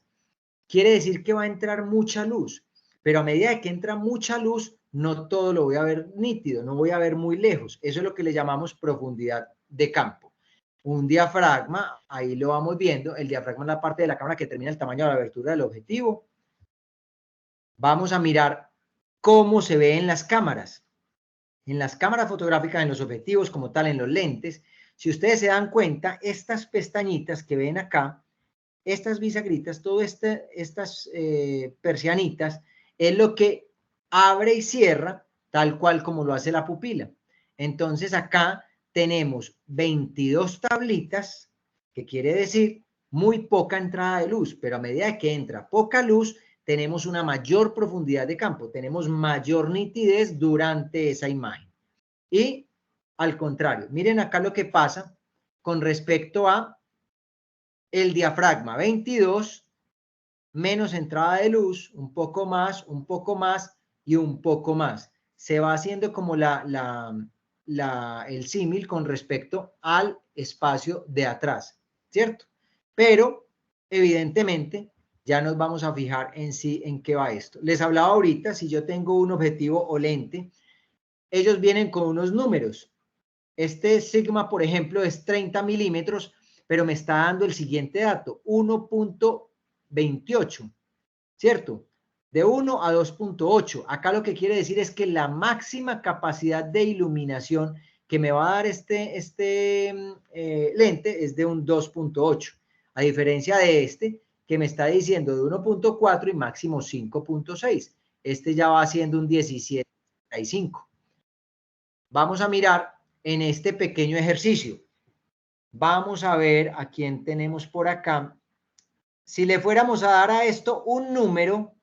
quiere decir que va a entrar mucha luz. Pero a medida que entra mucha luz, no todo lo voy a ver nítido, no voy a ver muy lejos. Eso es lo que le llamamos profundidad de campo. Un diafragma, ahí lo vamos viendo, el diafragma es la parte de la cámara que determina el tamaño de la abertura del objetivo. Vamos a mirar cómo se ve en las cámaras. En las cámaras fotográficas, en los objetivos como tal, en los lentes, si ustedes se dan cuenta, estas pestañitas que ven acá, estas bisagritas, todas estas persianitas, es lo que abre y cierra, tal cual como lo hace la pupila. Entonces acá tenemos 22 tablitas, que quiere decir muy poca entrada de luz, pero a medida que entra poca luz, tenemos una mayor profundidad de campo, tenemos mayor nitidez durante esa imagen. Y al contrario, miren acá lo que pasa con respecto a el diafragma 22 menos entrada de luz, un poco más y un poco más. Se va haciendo como el símil con respecto al espacio de atrás, ¿cierto? Pero, evidentemente, ya nos vamos a fijar en sí en qué va esto. Les hablaba ahorita, si yo tengo un objetivo o lente, ellos vienen con unos números. Este sigma, por ejemplo, es 30 milímetros, pero me está dando el siguiente dato, 1.28, ¿cierto? De 1 a 2.8. Acá lo que quiere decir es que la máxima capacidad de iluminación que me va a dar este lente es de un 2.8, a diferencia de este que me está diciendo de 1.4 y máximo 5.6. Este ya va haciendo un 17.5. Vamos a mirar en este pequeño ejercicio. Vamos a ver a quién tenemos por acá. Si le fuéramos a dar a esto un número,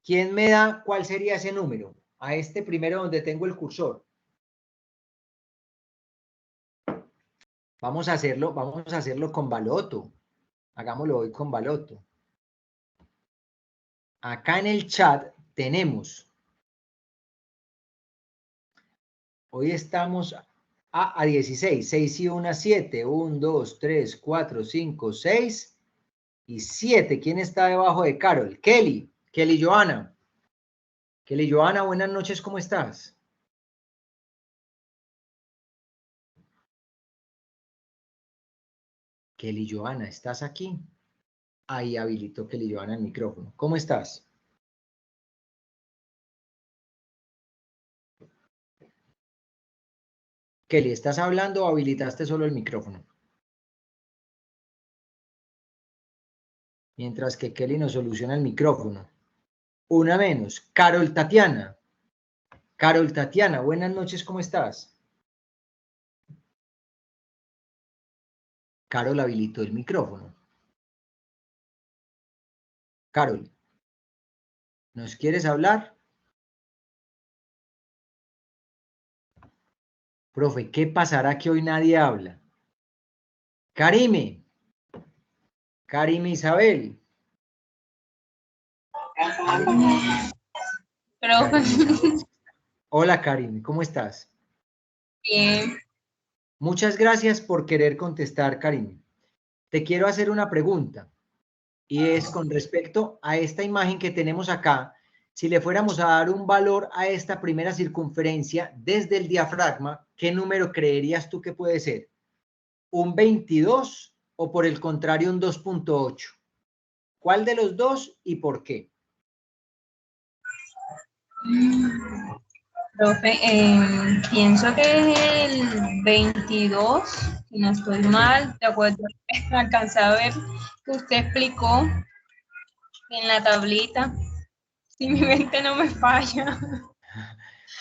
¿quién me da cuál sería ese número? A este primero donde tengo el cursor. Vamos a hacerlo con baloto. Hagámoslo hoy con baloto. Acá en el chat tenemos. Hoy estamos a 16. 6 y 1, 7. 1, 2, 3, 4, 5, 6 y 7. ¿Quién está debajo de Carol? Kelly. Kelly Joana. Kelly Joana, buenas noches, ¿cómo estás? Kelly Joana, ¿estás aquí? Ahí habilitó Kelly Joana el micrófono. ¿Cómo estás? Kelly, ¿estás hablando o habilitaste solo el micrófono? Mientras que Kelly nos soluciona el micrófono. Una menos. Carol Tatiana. Carol Tatiana, buenas noches, ¿cómo estás? Carol habilitó el micrófono. Carol, ¿nos quieres hablar? Profe, ¿qué pasará que hoy nadie habla? Karime. Karime Isabel.
Profe.
Hola, Karime, ¿cómo estás?
Bien.
Muchas gracias por querer contestar, Karime. Te quiero hacer una pregunta y es con respecto a esta imagen que tenemos acá. Si le fuéramos a dar un valor a esta primera circunferencia desde el diafragma, ¿qué número creerías tú que puede ser? ¿Un 22 o por el contrario un 2.8? ¿Cuál de los dos y por qué?
Profe, pienso que es el 22, si no estoy mal, de acuerdo, alcancé a ver que usted explicó en la tablita, si mi mente no me falla.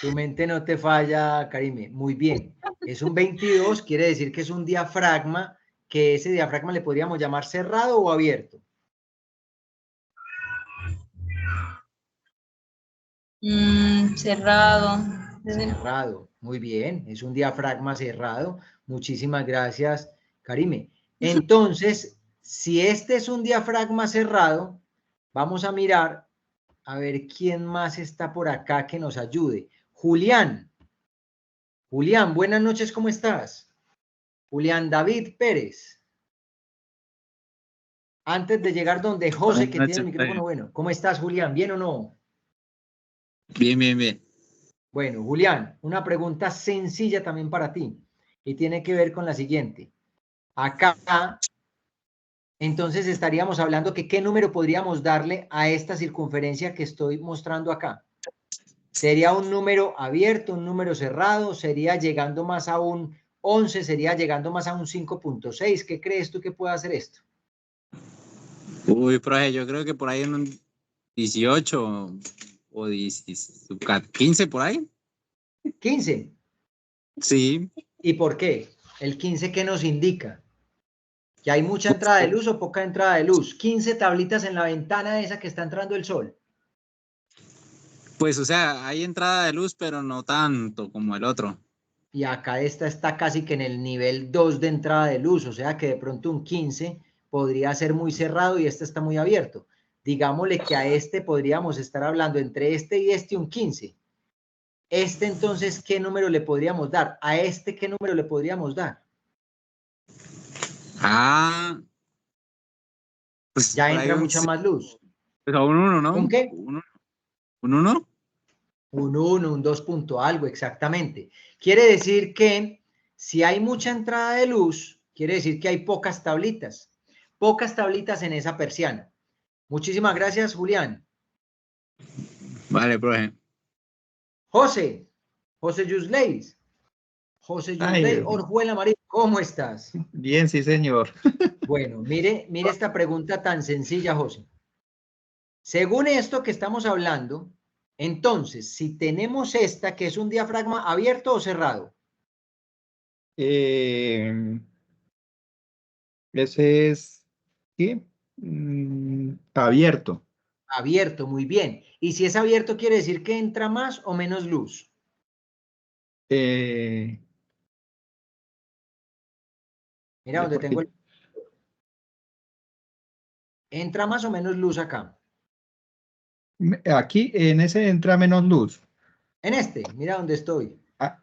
Tu mente no te falla, Karime. Muy bien. Es un 22, quiere decir que es un diafragma, que ese diafragma le podríamos llamar cerrado o abierto.
Cerrado.
Cerrado, muy bien, es un diafragma cerrado. Muchísimas gracias, Karime. Entonces, si este es un diafragma cerrado, vamos a mirar a ver quién más está por acá que nos ayude. Julián. Julián, buenas noches, ¿cómo estás? Julián David Pérez. Antes de llegar donde José, que tiene el micrófono, bueno, ¿cómo estás, Julián? ¿Bien o no?
Bien, bien, bien.
Bueno, Julián, una pregunta sencilla también para ti y tiene que ver con la siguiente. Acá, entonces estaríamos hablando que qué número podríamos darle a esta circunferencia que estoy mostrando acá. ¿Sería un número abierto, un número cerrado? ¿Sería llegando más a un 11? ¿Sería llegando más a un 5.6? ¿Qué crees tú que puede hacer esto?
Uy, profe, yo creo que por ahí en un 18 o 15 por ahí.
15.
Sí.
¿Y por qué? ¿El 15 qué nos indica? ¿Que hay mucha entrada de luz o poca entrada de luz? 15 tablitas en la ventana esa que está entrando el sol.
Pues, o sea, hay entrada de luz, pero no tanto como el otro.
Y acá esta está casi que en el nivel 2 de entrada de luz, o sea que de pronto un 15 podría ser muy cerrado y este está muy abierto. Digámosle que a este podríamos estar hablando entre este y este un 15. Este entonces, ¿qué número le podríamos dar? A este, ¿qué número le podríamos dar?
Ah, pues
Ya
por ahí
entra mucha más luz.
pues a un 1, ¿no?
¿Un qué?
¿Un 1?
Un 1, un 2 punto algo, exactamente. Quiere decir que si hay mucha entrada de luz, quiere decir que hay pocas tablitas en esa persiana. Muchísimas gracias, Julián.
Vale, profe.
José Yusleis.
Ay,
Orjuela María, ¿cómo estás?
bien, sí, señor.
Bueno, mire esta pregunta tan sencilla, José. Según esto que estamos hablando, entonces, si tenemos esta, que es un diafragma abierto o cerrado.
Ese es, ¿qué? Abierto.
Abierto, muy bien. Y si es abierto, quiere decir que entra más o menos luz. Mira donde tengo el... Entra más o menos luz acá.
Aquí, en ese entra menos luz.
En este, mira donde estoy.
Ah,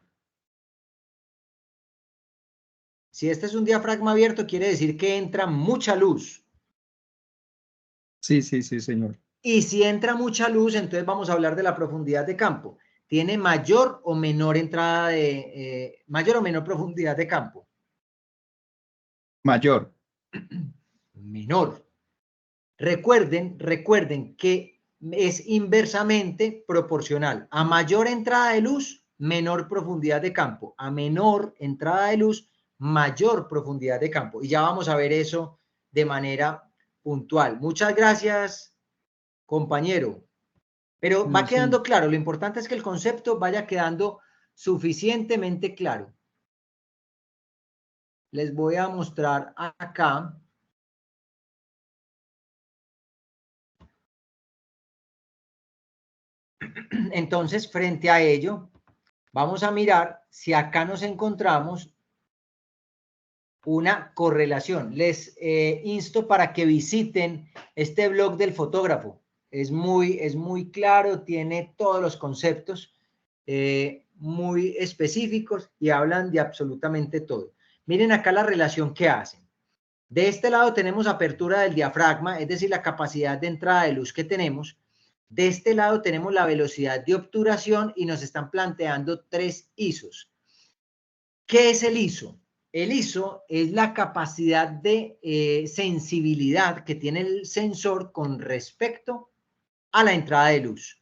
Si este es un diafragma abierto, quiere decir que entra mucha luz.
sí, señor.
Y si entra mucha luz, entonces vamos a hablar de la profundidad de campo. ¿Tiene mayor o menor entrada de... mayor o menor profundidad de campo?
Mayor.
Menor. Recuerden que es inversamente proporcional. A mayor entrada de luz, menor profundidad de campo. A menor entrada de luz, mayor profundidad de campo. Y ya vamos a ver eso de manera puntual. Muchas gracias, compañero. Pero va quedando claro. Lo importante es que el concepto vaya quedando suficientemente claro. Les voy a mostrar acá. Entonces, frente a ello, vamos a mirar si acá nos encontramos una correlación. Les insto para que visiten este blog del fotógrafo. Es muy claro, tiene todos los conceptos muy específicos y hablan de absolutamente todo. Miren acá la relación que hacen. De este lado tenemos apertura del diafragma, es decir, la capacidad de entrada de luz que tenemos. De este lado tenemos la velocidad de obturación y nos están planteando 3 ISOs. ¿Qué es el ISO? El ISO es la capacidad de sensibilidad que tiene el sensor con respecto a la entrada de luz.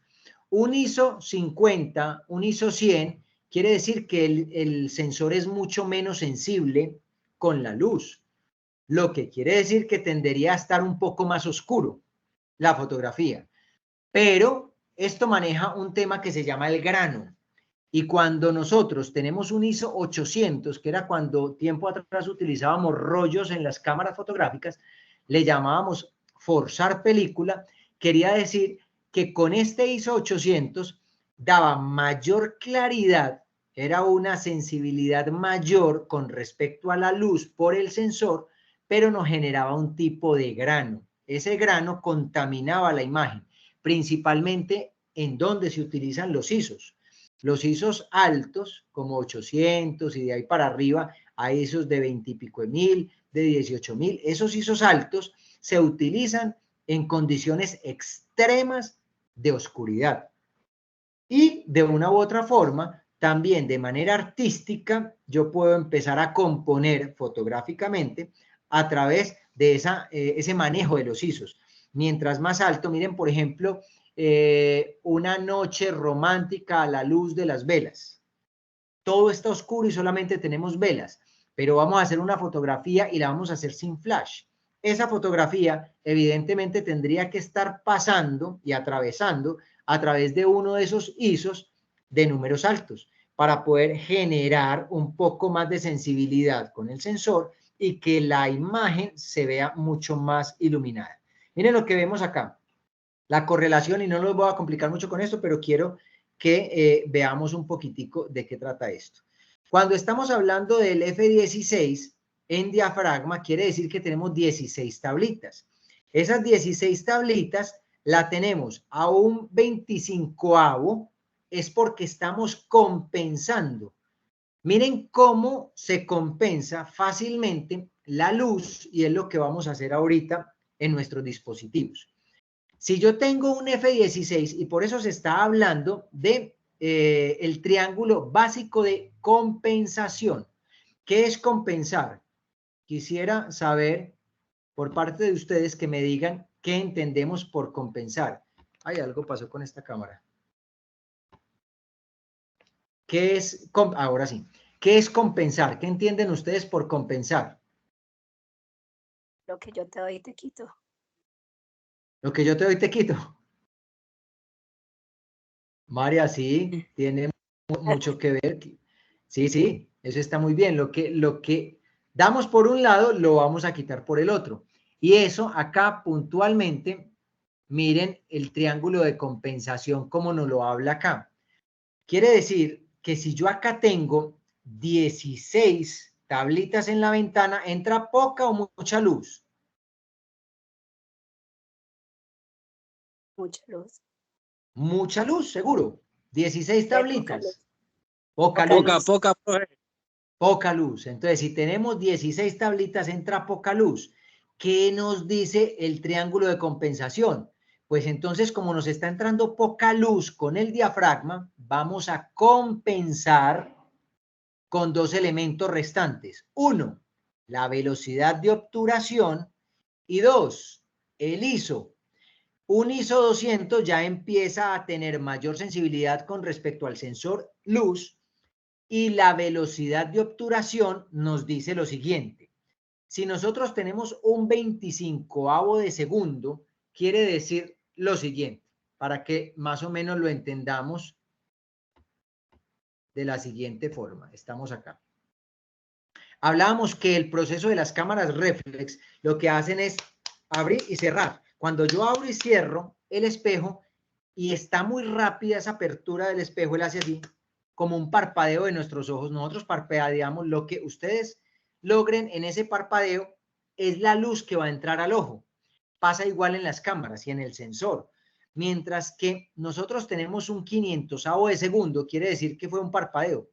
Un ISO 50, un ISO 100, quiere decir que el sensor es mucho menos sensible con la luz, lo que quiere decir que tendería a estar un poco más oscuro la fotografía. Pero esto maneja un tema que se llama el grano. Y cuando nosotros tenemos un ISO 800, que era cuando tiempo atrás utilizábamos rollos en las cámaras fotográficas, le llamábamos forzar película, quería decir que con este ISO 800 daba mayor claridad, era una sensibilidad mayor con respecto a la luz por el sensor, pero nos generaba un tipo de grano. Ese grano contaminaba la imagen, principalmente en donde se utilizan los ISOs. Los ISOs altos, como 800 y de ahí para arriba, a ISOs de 20 y pico de mil, de 18.000, esos ISOs altos se utilizan en condiciones extremas de oscuridad. Y de una u otra forma, también de manera artística, yo puedo empezar a componer fotográficamente a través de ese manejo de los ISOs. Mientras más alto, miren, por ejemplo, una noche romántica a la luz de las velas. Todo está oscuro y solamente tenemos velas, pero vamos a hacer una fotografía y la vamos a hacer sin flash. Esa fotografía evidentemente tendría que estar pasando y atravesando a través de uno de esos ISOs de números altos para poder generar un poco más de sensibilidad con el sensor y que la imagen se vea mucho más iluminada. Miren lo que vemos acá. La correlación, y no lo voy a complicar mucho con esto, pero quiero que veamos un poquitico de qué trata esto. Cuando estamos hablando del F16, en diafragma, quiere decir que tenemos 16 tablitas. Esas 16 tablitas la tenemos a un 25avo, es porque estamos compensando. Miren cómo se compensa fácilmente la luz, y es lo que vamos a hacer ahorita en nuestros dispositivos. Si yo tengo un F16, y por eso se está hablando de el triángulo básico de compensación. ¿Qué es compensar? Quisiera saber por parte de ustedes que me digan qué entendemos por compensar. Ay, algo pasó con esta cámara. ¿Qué es? Ahora sí. ¿Qué es compensar? ¿Qué entienden ustedes por compensar?
Lo que yo te doy te quito.
Lo que yo te doy te quito. María, sí, tiene mucho que ver. Sí, sí, eso está muy bien. Lo que damos por un lado, lo vamos a quitar por el otro. Y eso acá puntualmente, miren el triángulo de compensación como nos lo habla acá. Quiere decir que si yo acá tengo 16 tablitas en la ventana, ¿entra poca o mucha luz?
Mucha luz.
Mucha luz, seguro. 16 tablitas.
Poca
Poca
luz.
luz.
Poca, profe.
Poca luz. Entonces, si tenemos 16 tablitas, entra poca luz. ¿Qué nos dice el triángulo de compensación? Pues entonces, como nos está entrando poca luz con el diafragma, vamos a compensar con dos elementos restantes. Uno, la velocidad de obturación, y dos, el ISO. Un ISO 200 ya empieza a tener mayor sensibilidad con respecto al sensor luz, y la velocidad de obturación nos dice lo siguiente. Si nosotros tenemos un 25avo de segundo, quiere decir lo siguiente, para que más o menos lo entendamos de la siguiente forma. Estamos acá. Hablábamos que el proceso de las cámaras reflex lo que hacen es abrir y cerrar. Cuando yo abro y cierro el espejo y está muy rápida esa apertura del espejo, él hace así, como un parpadeo de nuestros ojos. Nosotros parpadeamos, lo que ustedes logren en ese parpadeo es la luz que va a entrar al ojo. Pasa igual en las cámaras y en el sensor. Mientras que nosotros tenemos un 500avo de segundo, quiere decir que fue un parpadeo.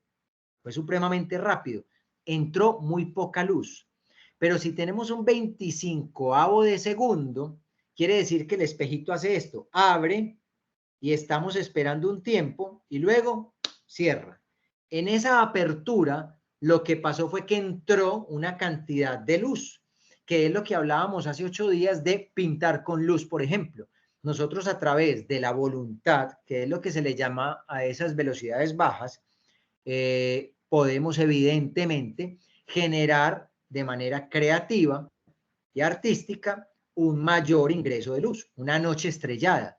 Fue supremamente rápido. Entró muy poca luz. Pero si tenemos un 25avo de segundo, quiere decir que el espejito hace esto. Abre y estamos esperando un tiempo y luego cierra. En esa apertura, lo que pasó fue que entró una cantidad de luz, que es lo que hablábamos hace 8 días de pintar con luz, por ejemplo. Nosotros a través de la voluntad, que es lo que se le llama a esas velocidades bajas, podemos evidentemente generar de manera creativa y artística un mayor ingreso de luz, una noche estrellada.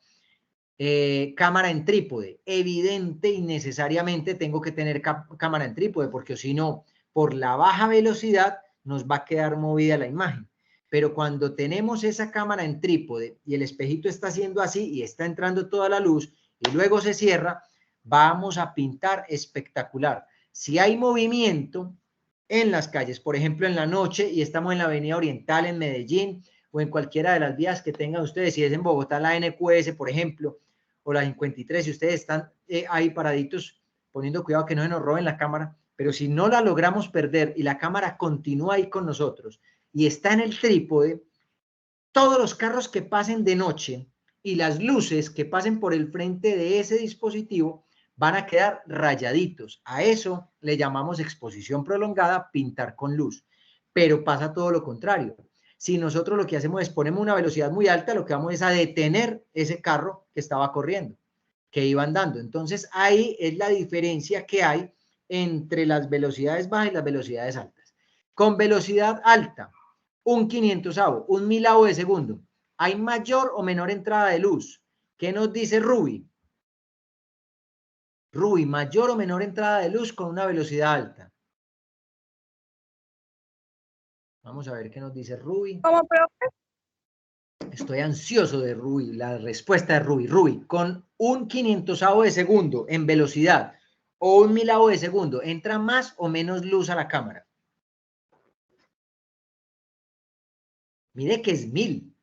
Cámara en trípode, evidente y necesariamente tengo que tener cámara en trípode, porque si no, por la baja velocidad nos va a quedar movida la imagen. Pero cuando tenemos esa cámara en trípode y el espejito está haciendo así y está entrando toda la luz y luego se cierra, vamos a pintar espectacular. Si hay movimiento en las calles, por ejemplo en la noche y estamos en la Avenida Oriental en Medellín o en cualquiera de las vías que tengan ustedes, si es en Bogotá la NQS, por ejemplo, o la 53, si ustedes están ahí paraditos poniendo cuidado que no se nos roben la cámara, pero si no la logramos perder y la cámara continúa ahí con nosotros y está en el trípode, todos los carros que pasen de noche y las luces que pasen por el frente de ese dispositivo van a quedar rayaditos. A eso le llamamos exposición prolongada, pintar con luz. Pero pasa todo lo contrario. Si nosotros lo que hacemos es ponemos una velocidad muy alta, lo que vamos es a detener ese carro que estaba corriendo, que iba andando. Entonces ahí es la diferencia que hay entre las velocidades bajas y las velocidades altas. Con velocidad alta, un 500avo, un 1000avo de segundo, ¿hay mayor o menor entrada de luz? ¿Qué nos dice Ruby? Ruby, mayor o menor entrada de luz con una velocidad alta. Vamos a ver qué nos dice Ruby.
¿Cómo, profe?
Estoy ansioso de Ruby, la respuesta de Ruby. Ruby, con un 500avo de segundo en velocidad o un 1000avo de segundo, ¿entra más o menos luz a la cámara? Mire que es 1000,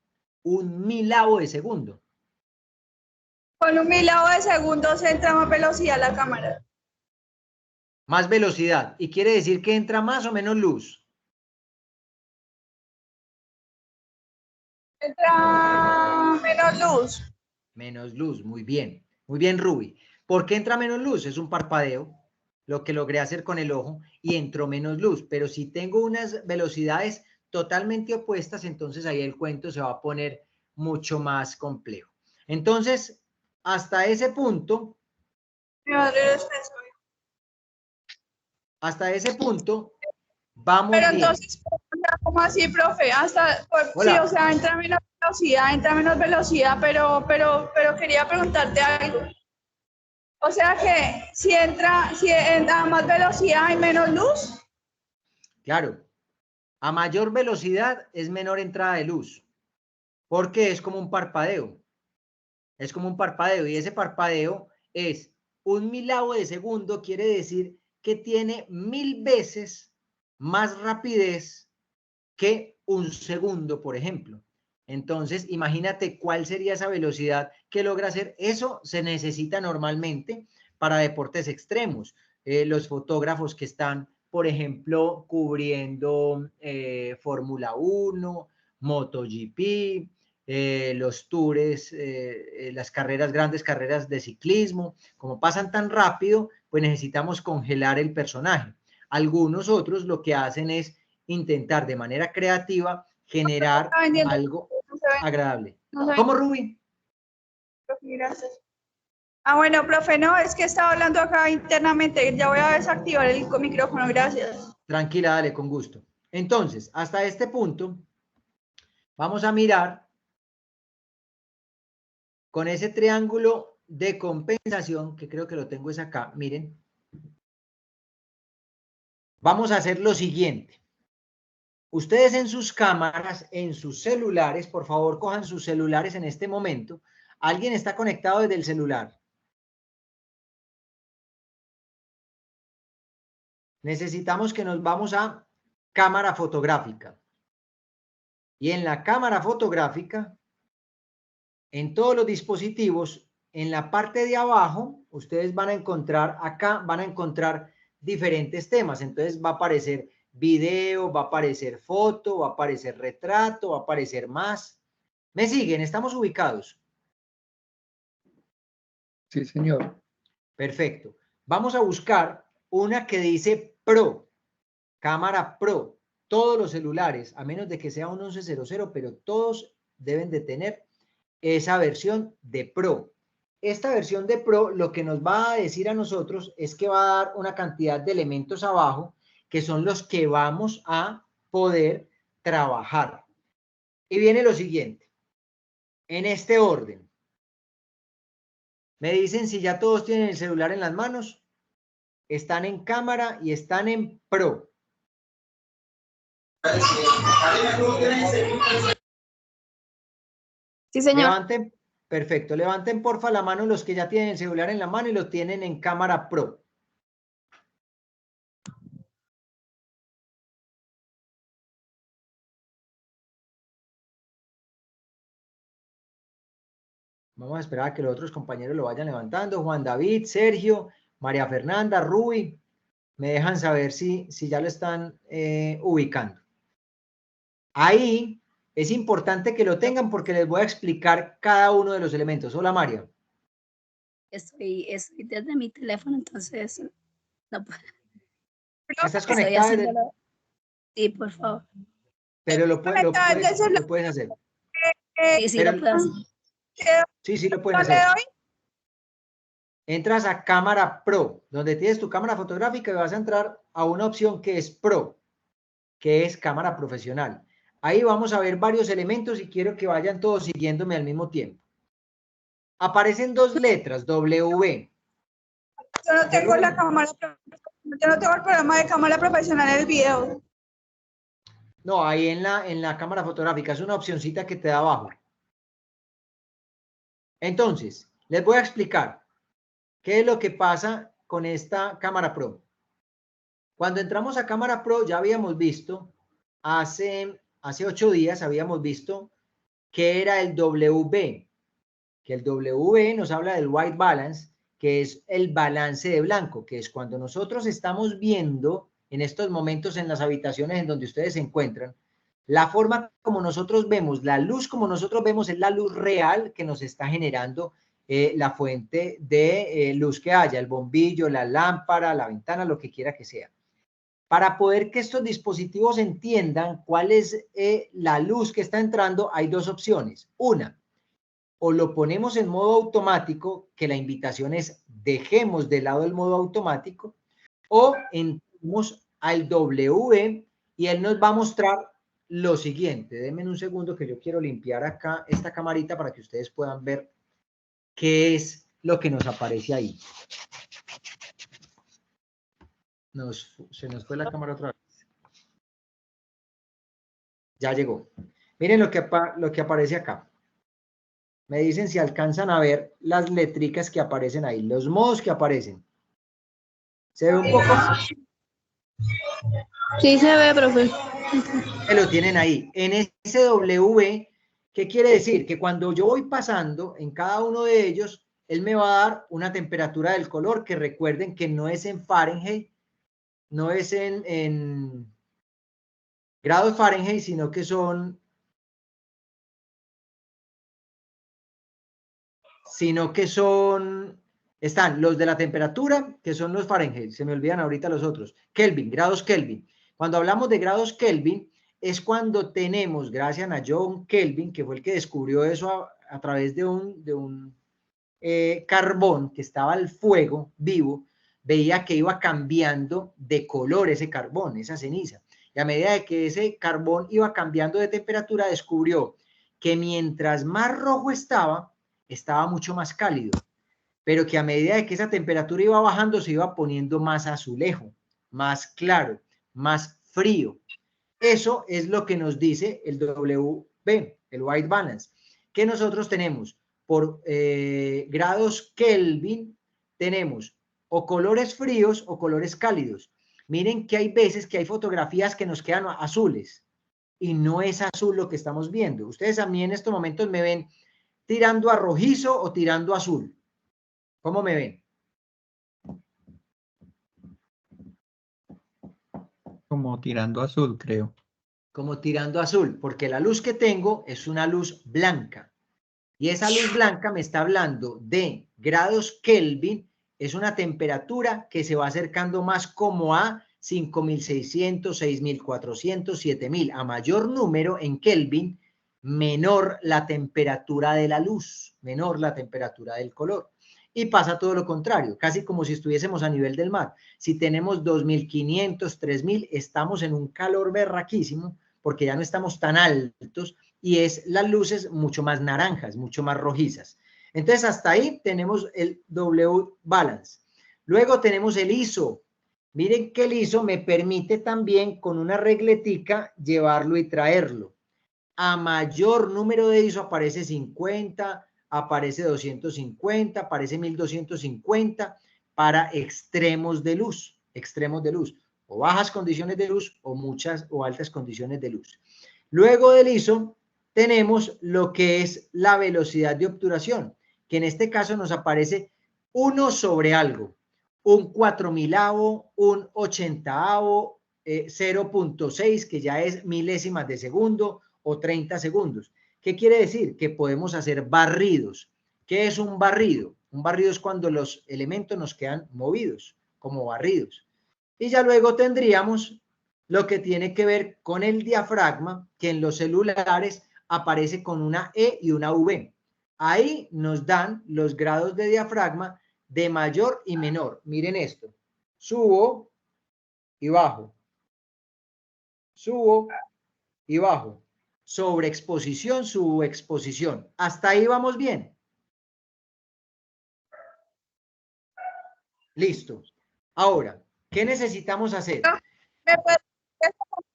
un milavo de segundo.
Con un milavo de segundo se entra más velocidad a la cámara.
Más velocidad. ¿Y quiere decir que entra más o menos luz?
Entra menos luz.
Menos luz, muy bien. Muy bien, Ruby. ¿Por qué entra menos luz? Es un parpadeo, lo que logré hacer con el ojo, y entró menos luz. Pero si tengo unas velocidades totalmente opuestas, entonces ahí el cuento se va a poner mucho más complejo. Entonces, hasta ese punto, vamos
Pero
bien.
entonces, ¿cómo así, profe? Hasta, sí,
Hola.
o sea, entra menos velocidad, pero quería preguntarte algo. O sea que si entra más velocidad hay menos luz.
Claro, a mayor velocidad es menor entrada de luz, porque es como un parpadeo. Es como un parpadeo, y ese parpadeo es un milavo de segundo, quiere decir que tiene 1000 veces más rapidez que un segundo, por ejemplo. Entonces, imagínate cuál sería esa velocidad que logra hacer. Eso se necesita normalmente para deportes extremos. Los fotógrafos que están, por ejemplo, cubriendo Fórmula 1, MotoGP, los tours, las carreras, grandes carreras de ciclismo, como pasan tan rápido, pues necesitamos congelar el personaje. Algunos otros lo que hacen es intentar de manera creativa generar algo agradable. ¿Cómo, Rubí?
Gracias. Ah, bueno, profe, no, es que estaba hablando acá internamente. Ya voy a desactivar el micrófono, gracias.
Tranquila, dale, con gusto. Entonces, hasta este punto, vamos a mirar con ese triángulo de compensación, que creo que lo tengo es acá, miren. Vamos a hacer lo siguiente. Ustedes en sus cámaras, en sus celulares, por favor, cojan sus celulares en este momento. ¿Alguien está conectado desde el celular? Necesitamos que nos vamos a cámara fotográfica. Y en la cámara fotográfica, en todos los dispositivos, en la parte de abajo, ustedes van a encontrar acá, van a encontrar diferentes temas. Entonces va a aparecer video, va a aparecer foto, va a aparecer retrato, va a aparecer más. ¿Me siguen? ¿Estamos ubicados?
Sí, señor.
Perfecto. Vamos a buscar una que dice Pro, cámara Pro. Todos los celulares, a menos de que sea un 1100, pero todos deben de tener esa versión de Pro. Esta versión de Pro lo que nos va a decir a nosotros es que va a dar una cantidad de elementos abajo que son los que vamos a poder trabajar. Y viene lo siguiente, en este orden. Me dicen si ya todos tienen el celular en las manos, están en cámara y están en Pro.
Sí, señor.
Levanten, perfecto, levanten porfa la mano los que ya tienen el celular en la mano y lo tienen en cámara Pro. Vamos a esperar a que los otros compañeros lo vayan levantando. Juan David, Sergio, María Fernanda, Ruby, me dejan saber si ya lo están ubicando. Ahí es importante que lo tengan porque les voy a explicar cada uno de los elementos. Hola, María.
Estoy desde mi teléfono, entonces no puedo.
¿Estás conectada?
Sí, por favor.
Pero lo puedes hacer.
Sí, sí, lo puedo hacer.
Sí, lo pueden hacer. Entras a cámara Pro, donde tienes tu cámara fotográfica y vas a entrar a una opción que es Pro, que es cámara profesional. Ahí vamos a ver varios elementos y quiero que vayan todos siguiéndome al mismo tiempo. Aparecen dos letras, W.
Yo no tengo la cámara, yo no tengo el programa de cámara profesional en el video.
No, ahí en la cámara fotográfica es una opcioncita que te da abajo. Entonces, les voy a explicar qué es lo que pasa con esta cámara Pro. Cuando entramos a cámara Pro, ya habíamos visto hace hace 8 días habíamos visto que era el WB, que el WB nos habla del white balance, que es el balance de blanco, que es cuando nosotros estamos viendo en estos momentos en las habitaciones en donde ustedes se encuentran, la forma como nosotros vemos, la luz como nosotros vemos es la luz real que nos está generando la fuente de luz que haya, el bombillo, la lámpara, la ventana, lo que quiera que sea. Para poder que estos dispositivos entiendan cuál es la luz que está entrando, hay dos opciones. Una, o lo ponemos en modo automático, que la invitación es dejemos de lado el modo automático, o entramos al W y él nos va a mostrar lo siguiente. Denme un segundo que yo quiero limpiar acá esta camarita para que ustedes puedan ver qué es lo que nos aparece ahí. Se nos fue la cámara otra vez. Ya llegó. Miren lo que aparece acá. Me dicen si alcanzan a ver las letricas que aparecen ahí, los modos que aparecen. ¿Se ve un poco?
Sí se ve, profe.
Que lo tienen ahí. En ese W, ¿qué quiere decir? Que cuando yo voy pasando en cada uno de ellos, él me va a dar una temperatura del color, que recuerden que no es en Fahrenheit, no es en grados Fahrenheit, sino que están los de la temperatura, que son los Fahrenheit, se me olvidan ahorita los otros, Kelvin, grados Kelvin. Cuando hablamos de grados Kelvin, es cuando tenemos, gracias a John Kelvin, que fue el que descubrió eso a través de un carbón que estaba al fuego vivo, veía que iba cambiando de color ese carbón, esa ceniza. Y a medida de que ese carbón iba cambiando de temperatura, descubrió que mientras más rojo estaba mucho más cálido, pero que a medida de que esa temperatura iba bajando, se iba poniendo más azulejo, más claro, más frío. Eso es lo que nos dice el WB, el White Balance, que nosotros tenemos por grados Kelvin, tenemos o colores fríos o colores cálidos. Miren que hay veces que hay fotografías que nos quedan azules y no es azul lo que estamos viendo. Ustedes a mí en estos momentos me ven tirando a rojizo o tirando a azul. ¿Cómo me ven?
Como tirando azul, creo.
Como tirando azul, porque la luz que tengo es una luz blanca. Y esa luz blanca me está hablando de grados Kelvin, es una temperatura que se va acercando más como a 5.600, 6.400, 7.000. A mayor número en Kelvin, menor la temperatura de la luz, menor la temperatura del color. Y pasa todo lo contrario, casi como si estuviésemos a nivel del mar. Si tenemos 2.500, 3.000, estamos en un calor berraquísimo, porque ya no estamos tan altos, y es las luces mucho más naranjas, mucho más rojizas. Entonces, hasta ahí tenemos el W balance. Luego tenemos el ISO. Miren que el ISO me permite también con una regletica llevarlo y traerlo. A mayor número de ISO aparece 50, aparece 250, aparece 1250 para extremos de luz, o bajas condiciones de luz o muchas o altas condiciones de luz. Luego del ISO tenemos lo que es la velocidad de obturación, que en este caso nos aparece 1 sobre algo, un 4000avo, un 80avo, 0.6, que ya es milésimas de segundo, o 30 segundos. ¿Qué quiere decir? Que podemos hacer barridos. ¿Qué es un barrido? Un barrido es cuando los elementos nos quedan movidos, como barridos. Y ya luego tendríamos lo que tiene que ver con el diafragma, que en los celulares aparece con una E y una V. Ahí nos dan los grados de diafragma de mayor y menor. Miren esto. Subo y bajo. Subo y bajo. Sobreexposición, subexposición. Hasta ahí vamos bien. Listo. Ahora, ¿qué necesitamos hacer?
¿Me puede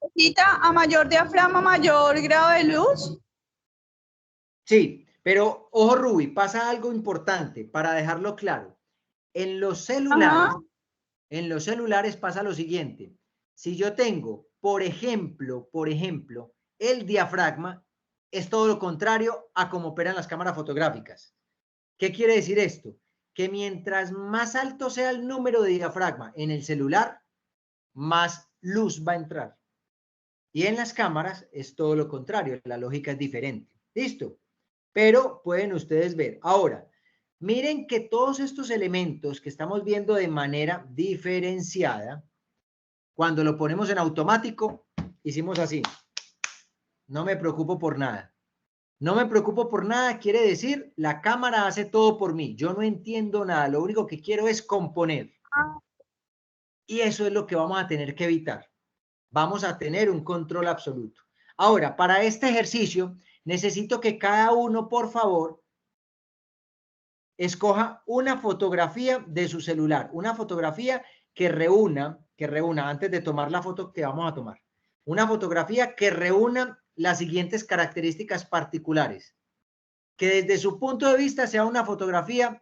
necesita a mayor diafragma, mayor grado de luz?
Sí, pero ojo, Ruby, pasa algo importante para dejarlo claro. En los celulares pasa lo siguiente. Si yo tengo, por ejemplo, el diafragma es todo lo contrario a cómo operan las cámaras fotográficas. ¿Qué quiere decir esto? Que mientras más alto sea el número de diafragma en el celular, más luz va a entrar. Y en las cámaras es todo lo contrario, la lógica es diferente. ¿Listo? Pero pueden ustedes ver. Ahora, miren que todos estos elementos que estamos viendo de manera diferenciada, cuando lo ponemos en automático, hicimos así. No me preocupo por nada. No me preocupo por nada quiere decir la cámara hace todo por mí. Yo no entiendo nada. Lo único que quiero es componer. Y eso es lo que vamos a tener que evitar. Vamos a tener un control absoluto. Ahora, para este ejercicio, necesito que cada uno, por favor, escoja una fotografía de su celular. Una fotografía que reúna, antes de tomar la foto que vamos a tomar, una fotografía que reúna las siguientes características particulares. Que desde su punto de vista sea una fotografía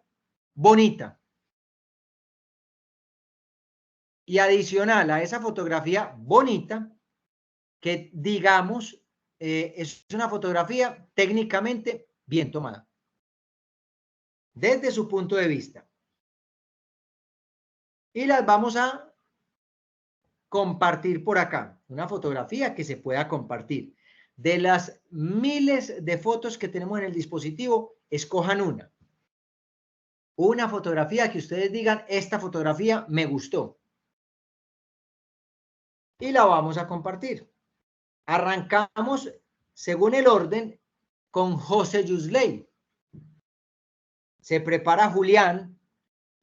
bonita. Y adicional a esa fotografía bonita, que digamos es una fotografía técnicamente bien tomada. Desde su punto de vista. Y las vamos a compartir por acá. Una fotografía que se pueda compartir. De las miles de fotos que tenemos en el dispositivo, escojan una. Una fotografía que ustedes digan, esta fotografía me gustó. Y la vamos a compartir. Arrancamos, según el orden, con José Yusley. Se prepara Julián.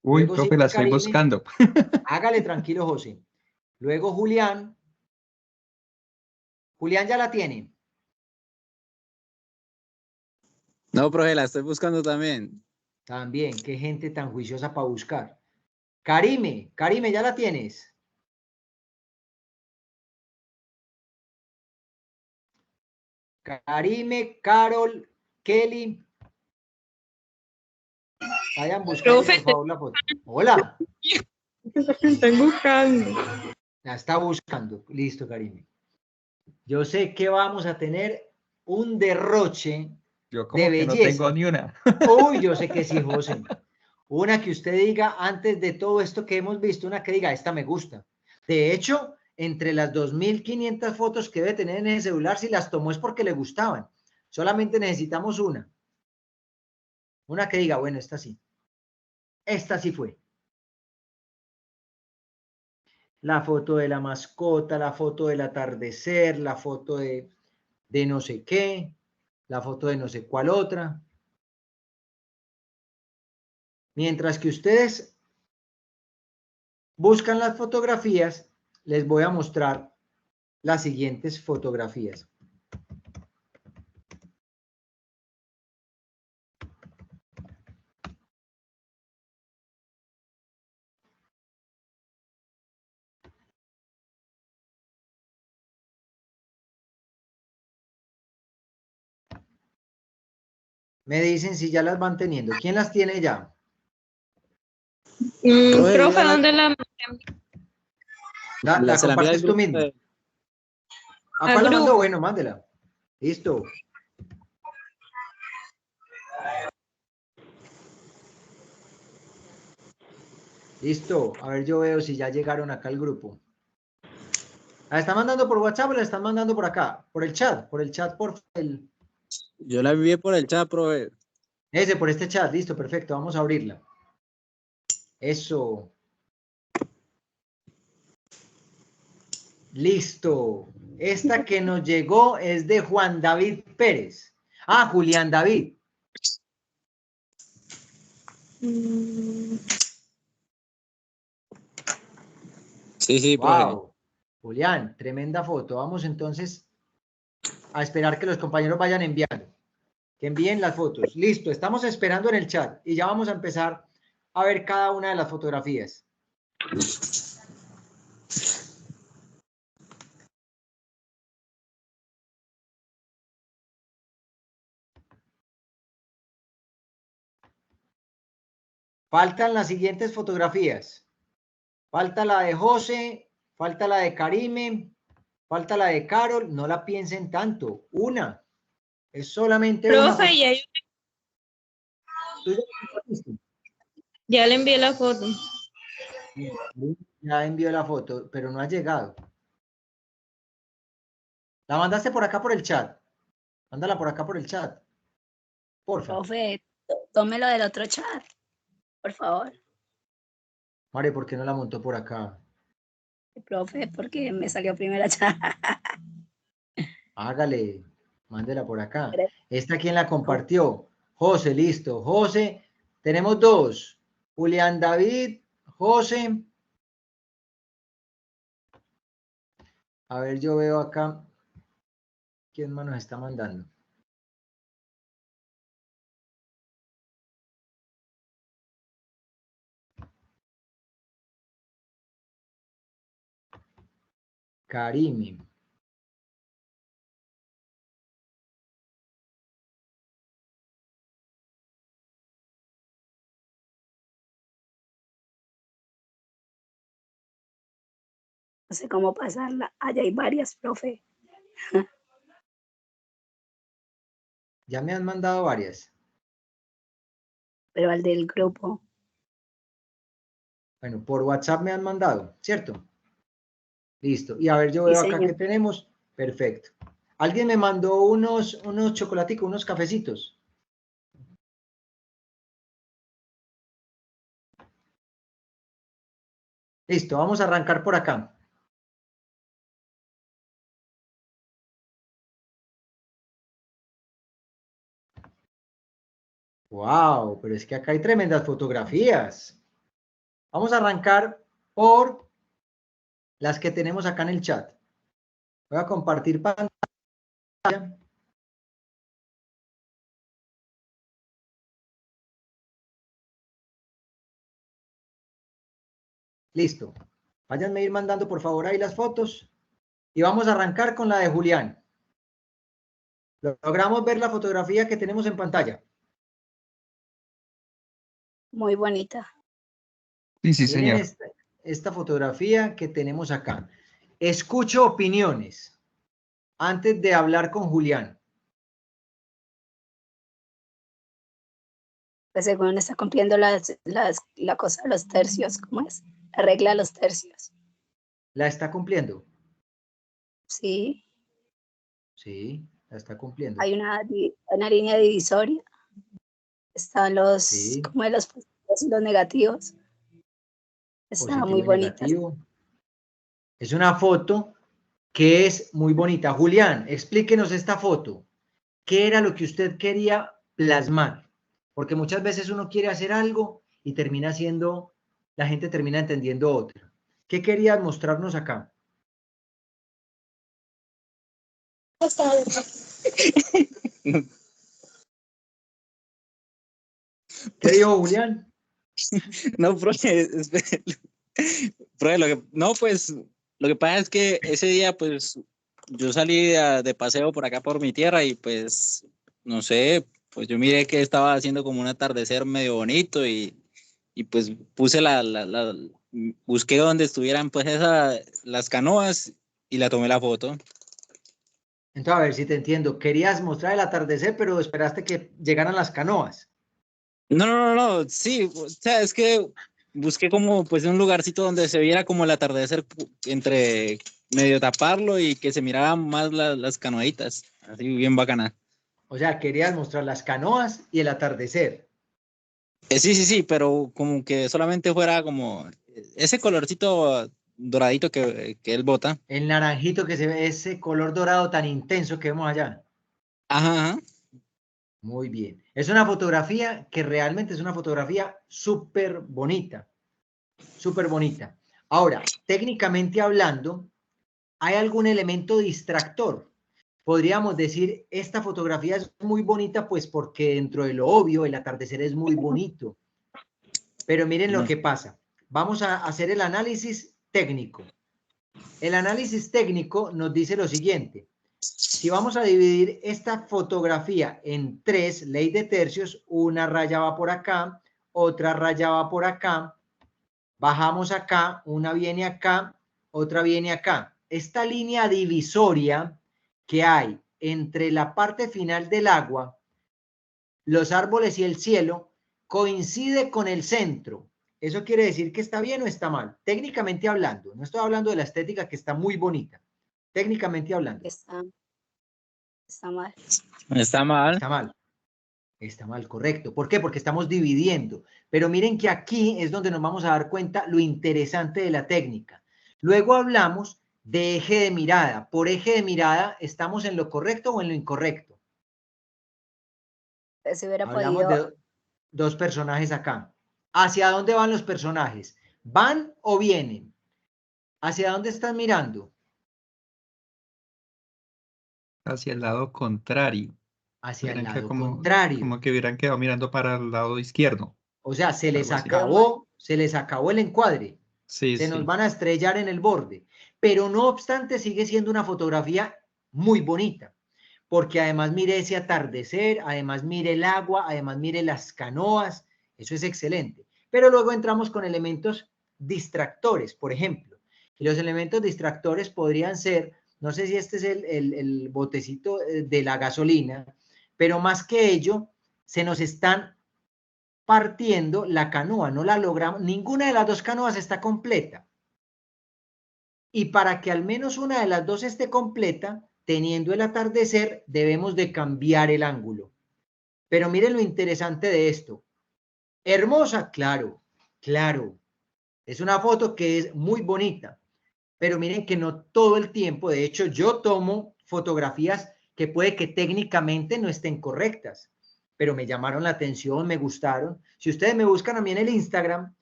Uy,
Luego
profe,
sigue
la estoy
Karime.
buscando.
Hágale tranquilo, José. Luego Julián. Julián ya la tiene.
No, profe, la estoy buscando también.
También, qué gente tan juiciosa para buscar. Karime, Karime, ya la tienes. Karime, Carol, Kelly. Vayan buscando, por favor, la foto. Hola.
Estoy buscando.
La está buscando. Listo, Karime. Yo sé que vamos a tener un derroche
Yo como
de
que no
belleza.
tengo ni una.
Uy, yo sé que sí, José. Una que usted diga, antes de todo esto que hemos visto, una que diga, esta me gusta. De hecho, entre las 2.500 fotos que debe tener en el celular, si las tomó es porque le gustaban. Solamente necesitamos una. Una que diga, bueno, esta sí. Esta sí fue. La foto de la mascota, la foto del atardecer, la foto de no sé qué, la foto de no sé cuál otra. Mientras que ustedes buscan las fotografías, les voy a mostrar las siguientes fotografías. Me dicen si ya las van teniendo. ¿Quién las tiene ya?
Profe, ¿dónde la
La
se la envía
compartes
al
tú
grupo
mismo.
de-
¿A
al
cuál la mandó?
grupo?
Bueno, mándela. Listo. Listo. A ver, yo veo si ya llegaron acá al grupo. ¿La están mandando por WhatsApp o la están mandando por acá? Por el chat, por el...
Yo la envié por el chat, profe.
Por este chat. Listo, perfecto. Vamos a abrirla. Eso. Listo. Esta que nos llegó es de Juan David Pérez. Ah, Julián David.
Sí, profe.
Wow. Julián, tremenda foto. Vamos entonces a esperar que los compañeros vayan enviando. Que envíen las fotos. Listo, estamos esperando en el chat y ya vamos a empezar a ver cada una de las fotografías. Faltan las siguientes fotografías. Falta la de José, falta la de Karime, Falta la de Carol, no la piensen tanto. Una. Es solamente una.
Profe,
¿Tú ya la compartiste?
ya le envié la foto.
Ya envió la foto, pero no ha llegado. La mandaste por acá por el chat. Mándala por acá por el chat. Porfa.
Profe, tómelo del otro chat, por favor.
Mare, ¿por qué no la montó por acá?
Profe, porque me salió primero chat.
Hágale, mándela por acá. ¿Esta quién la compartió? José, listo. José, tenemos dos. Julián David, José. A ver, yo veo acá. ¿Quién más nos está mandando? Karime.
No sé cómo pasarla. Allá hay varias, profe.
Ya me han mandado varias.
Pero al del grupo.
Bueno, por WhatsApp me han mandado, ¿cierto? Listo. Y a ver, yo
Sí,
veo acá
señor.
que tenemos. Perfecto. Alguien me mandó unos chocolaticos, unos cafecitos. Listo, vamos a arrancar por acá. Wow, pero es que acá hay tremendas fotografías. Vamos a arrancar por las que tenemos acá en el chat. Voy a compartir pantalla. Listo. Váyanme a ir mandando por favor ahí las fotos. Y vamos a arrancar con la de Julián. Logramos ver la fotografía que tenemos en pantalla.
Muy bonita.
Sí, sí,
Miren
señor.
esta fotografía que tenemos acá. Escucho opiniones antes de hablar con Julián.
Pues según está cumpliendo la cosa de los tercios, ¿cómo es? La regla de los tercios.
¿La está cumpliendo?
Sí.
Sí, la está cumpliendo.
Hay una línea divisoria. Están los,
Sí.
como de los positivos y los negativos. Está
Positivo
muy
y
bonita.
negativo. Es una foto que es muy bonita. Julián, explíquenos esta foto. ¿Qué era lo que usted quería plasmar? Porque muchas veces uno quiere hacer algo y termina haciendo, la gente termina entendiendo otra. ¿Qué querías mostrarnos acá? ¿Qué dijo Julián?
No, profe, profe, no, pues, lo que pasa es que ese día, pues, yo salí de paseo por acá por mi tierra y, pues, no sé, pues yo miré que estaba haciendo como un atardecer medio bonito y pues puse busqué donde estuvieran, pues, las canoas y la tomé la foto.
Entonces, a ver si te entiendo. Querías mostrar el atardecer, pero esperaste que llegaran las canoas.
No, sí, o sea, es que busqué como pues un lugarcito donde se viera como el atardecer entre medio taparlo y que se miraran más las canoitas, así bien bacana.
O sea, querías mostrar las canoas y el atardecer.
Sí, pero como que solamente fuera como ese colorcito doradito que él bota.
El naranjito que se ve, ese color dorado tan intenso que vemos allá.
Ajá.
Muy bien. Es una fotografía que realmente es una fotografía súper bonita. Súper bonita. Ahora, técnicamente hablando, ¿hay algún elemento distractor? Podríamos decir, esta fotografía es muy bonita, pues porque dentro de lo obvio, el atardecer es muy bonito. Pero miren lo que pasa. Vamos a hacer el análisis técnico. El análisis técnico nos dice lo siguiente. Si vamos a dividir esta fotografía en tres, ley de tercios, una raya va por acá, otra raya va por acá, bajamos acá, una viene acá, otra viene acá. esta línea divisoria que hay entre la parte final del agua, los árboles y el cielo, coincide con el centro. Eso quiere decir que está bien o está mal, técnicamente hablando. No estoy hablando de la estética, que está muy bonita, técnicamente hablando.
Está mal.
Está mal.
Está mal. Está mal, correcto. ¿Por qué? Porque estamos dividiendo. Pero miren que aquí es donde nos vamos a dar cuenta lo interesante de la técnica. Luego hablamos de eje de mirada. Por eje de mirada, ¿estamos en lo correcto o en lo incorrecto?
Pues si hubiera
Hablamos
podido,
de dos personajes acá. ¿Hacia dónde van los personajes? ¿Van o vienen? ¿Hacia dónde están mirando?
Hacia el lado contrario.
Hacia el
Hubieran quedado
lado contrario.
como que hubieran quedado mirando para el lado izquierdo.
O sea, se les
Algo así.
acabó el encuadre.
Sí,
Se nos
sí.
van a estrellar en el borde. Pero no obstante, sigue siendo una fotografía muy bonita. Porque además mire ese atardecer, además mire el agua, además mire las canoas. Eso es excelente. Pero luego entramos con elementos distractores, por ejemplo. Y los elementos distractores podrían ser, no sé si este es el botecito de la gasolina, pero más que ello, se nos están partiendo la canoa, no la logramos, ninguna de las dos canoas está completa. Y para que al menos una de las dos esté completa, teniendo el atardecer, debemos de cambiar el ángulo. Pero miren lo interesante de esto. Hermosa, claro, claro. Es una foto que es muy bonita, pero miren que no todo el tiempo, de hecho yo tomo fotografías que puede que técnicamente no estén correctas, pero me llamaron la atención, me gustaron. Si ustedes me buscan a mí en el Instagram,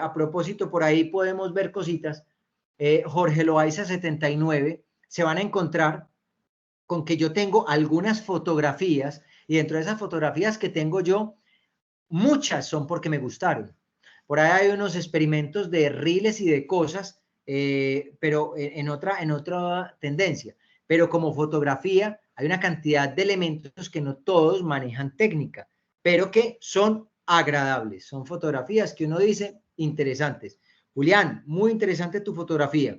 a propósito, por ahí podemos ver cositas, Jorge Loaiza 79, se van a encontrar con que yo tengo algunas fotografías y dentro de esas fotografías que tengo yo, muchas son porque me gustaron. Por ahí hay unos experimentos de reels y de cosas, pero en otra tendencia. Pero como fotografía hay una cantidad de elementos que no todos manejan técnica, pero que son agradables. Son fotografías que uno dice interesantes. Julián, muy interesante tu fotografía.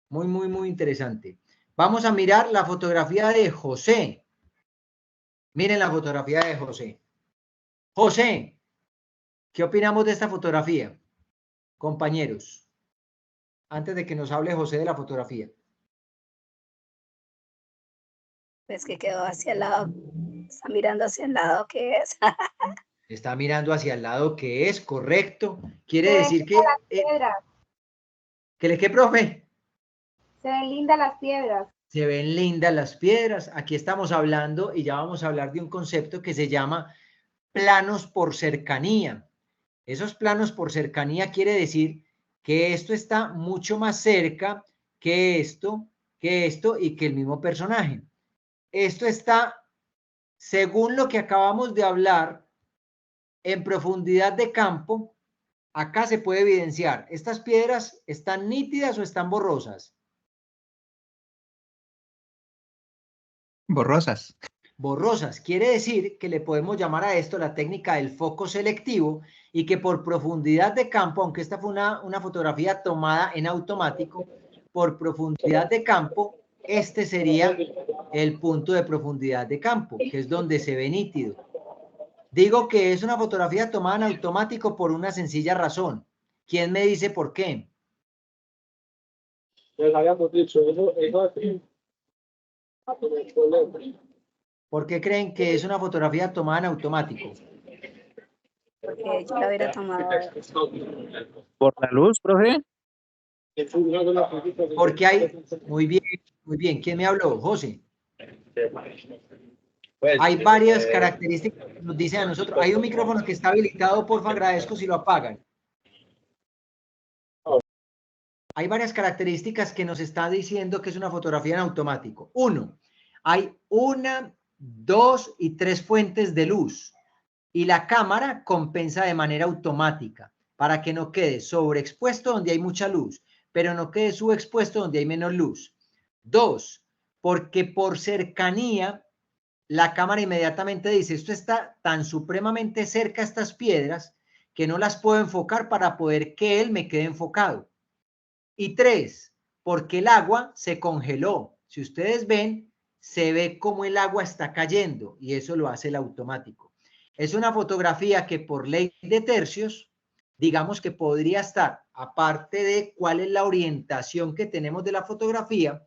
Muy, muy, muy interesante. Vamos a mirar la fotografía de José. Miren la fotografía de José. José, ¿qué opinamos de esta fotografía, compañeros? Antes de que nos hable José de la fotografía.
pues que quedó hacia el lado, está mirando hacia el lado que es.
Está mirando hacia el lado que es correcto. Quiere decir que... ¿Que le qué, profe?
Se ven lindas las piedras.
Se ven lindas las piedras. Aquí estamos hablando y ya vamos a hablar de un concepto que se llama planos por cercanía. Esos planos por cercanía quiere decir que esto está mucho más cerca que esto y que el mismo personaje. Esto está, según lo que acabamos de hablar, en profundidad de campo. Acá se puede evidenciar, ¿estas piedras están nítidas o están borrosas?
Borrosas.
Borrosas. Quiere decir que le podemos llamar a esto la técnica del foco selectivo y que por profundidad de campo, aunque esta fue una fotografía tomada en automático, por profundidad de campo, este sería el punto de profundidad de campo, que es donde se ve nítido. Digo que es una fotografía tomada en automático por una sencilla razón. ¿Quién me dice por qué?
Les habíamos dicho, eso así.
¿Por qué creen que es una fotografía tomada en automático?
Porque yo la hubiera tomado.
¿Por la luz, profe?
Porque hay, muy bien, ¿quién me habló? José. Hay varias características que nos dicen a nosotros. Hay un micrófono que está habilitado, porfa, agradezco si lo apagan. Hay varias características que nos está diciendo que es una fotografía en automático. Uno, hay 1, 2 y 3 fuentes de luz y la cámara compensa de manera automática para que no quede sobreexpuesto donde hay mucha luz, pero no quede subexpuesto donde hay menos luz. 2, porque por cercanía la cámara inmediatamente dice, esto está tan supremamente cerca a estas piedras que no las puedo enfocar para poder que él me quede enfocado. Y 3, porque el agua se congeló. Si ustedes ven, se ve cómo el agua está cayendo y eso lo hace el automático. Es una fotografía que por ley de tercios, digamos que podría estar, aparte de cuál es la orientación que tenemos de la fotografía,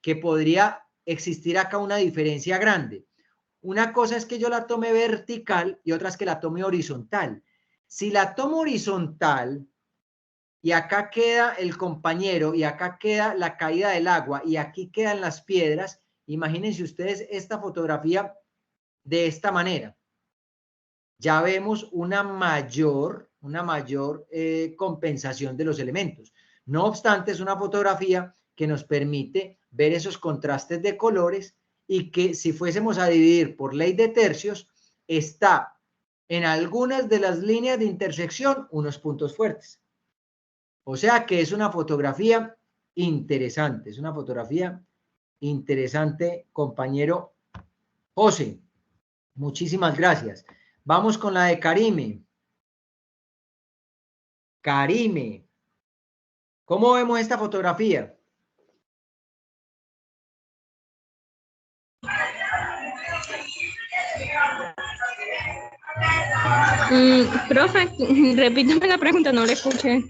que podría existir acá una diferencia grande. Una cosa es que yo la tome vertical y otra es que la tome horizontal. Si la tomo horizontal y acá queda el compañero y acá queda la caída del agua y aquí quedan las piedras, imagínense ustedes esta fotografía de esta manera. Ya vemos una mayor compensación de los elementos. No obstante, es una fotografía que nos permite ver esos contrastes de colores y que si fuésemos a dividir por ley de tercios, está en algunas de las líneas de intersección unos puntos fuertes. O sea que es una fotografía interesante, es una fotografía interesante, compañero José. Muchísimas gracias. Vamos con la de Karime. Karime, ¿cómo vemos esta fotografía?
Profe, repítame la pregunta, no la escuché.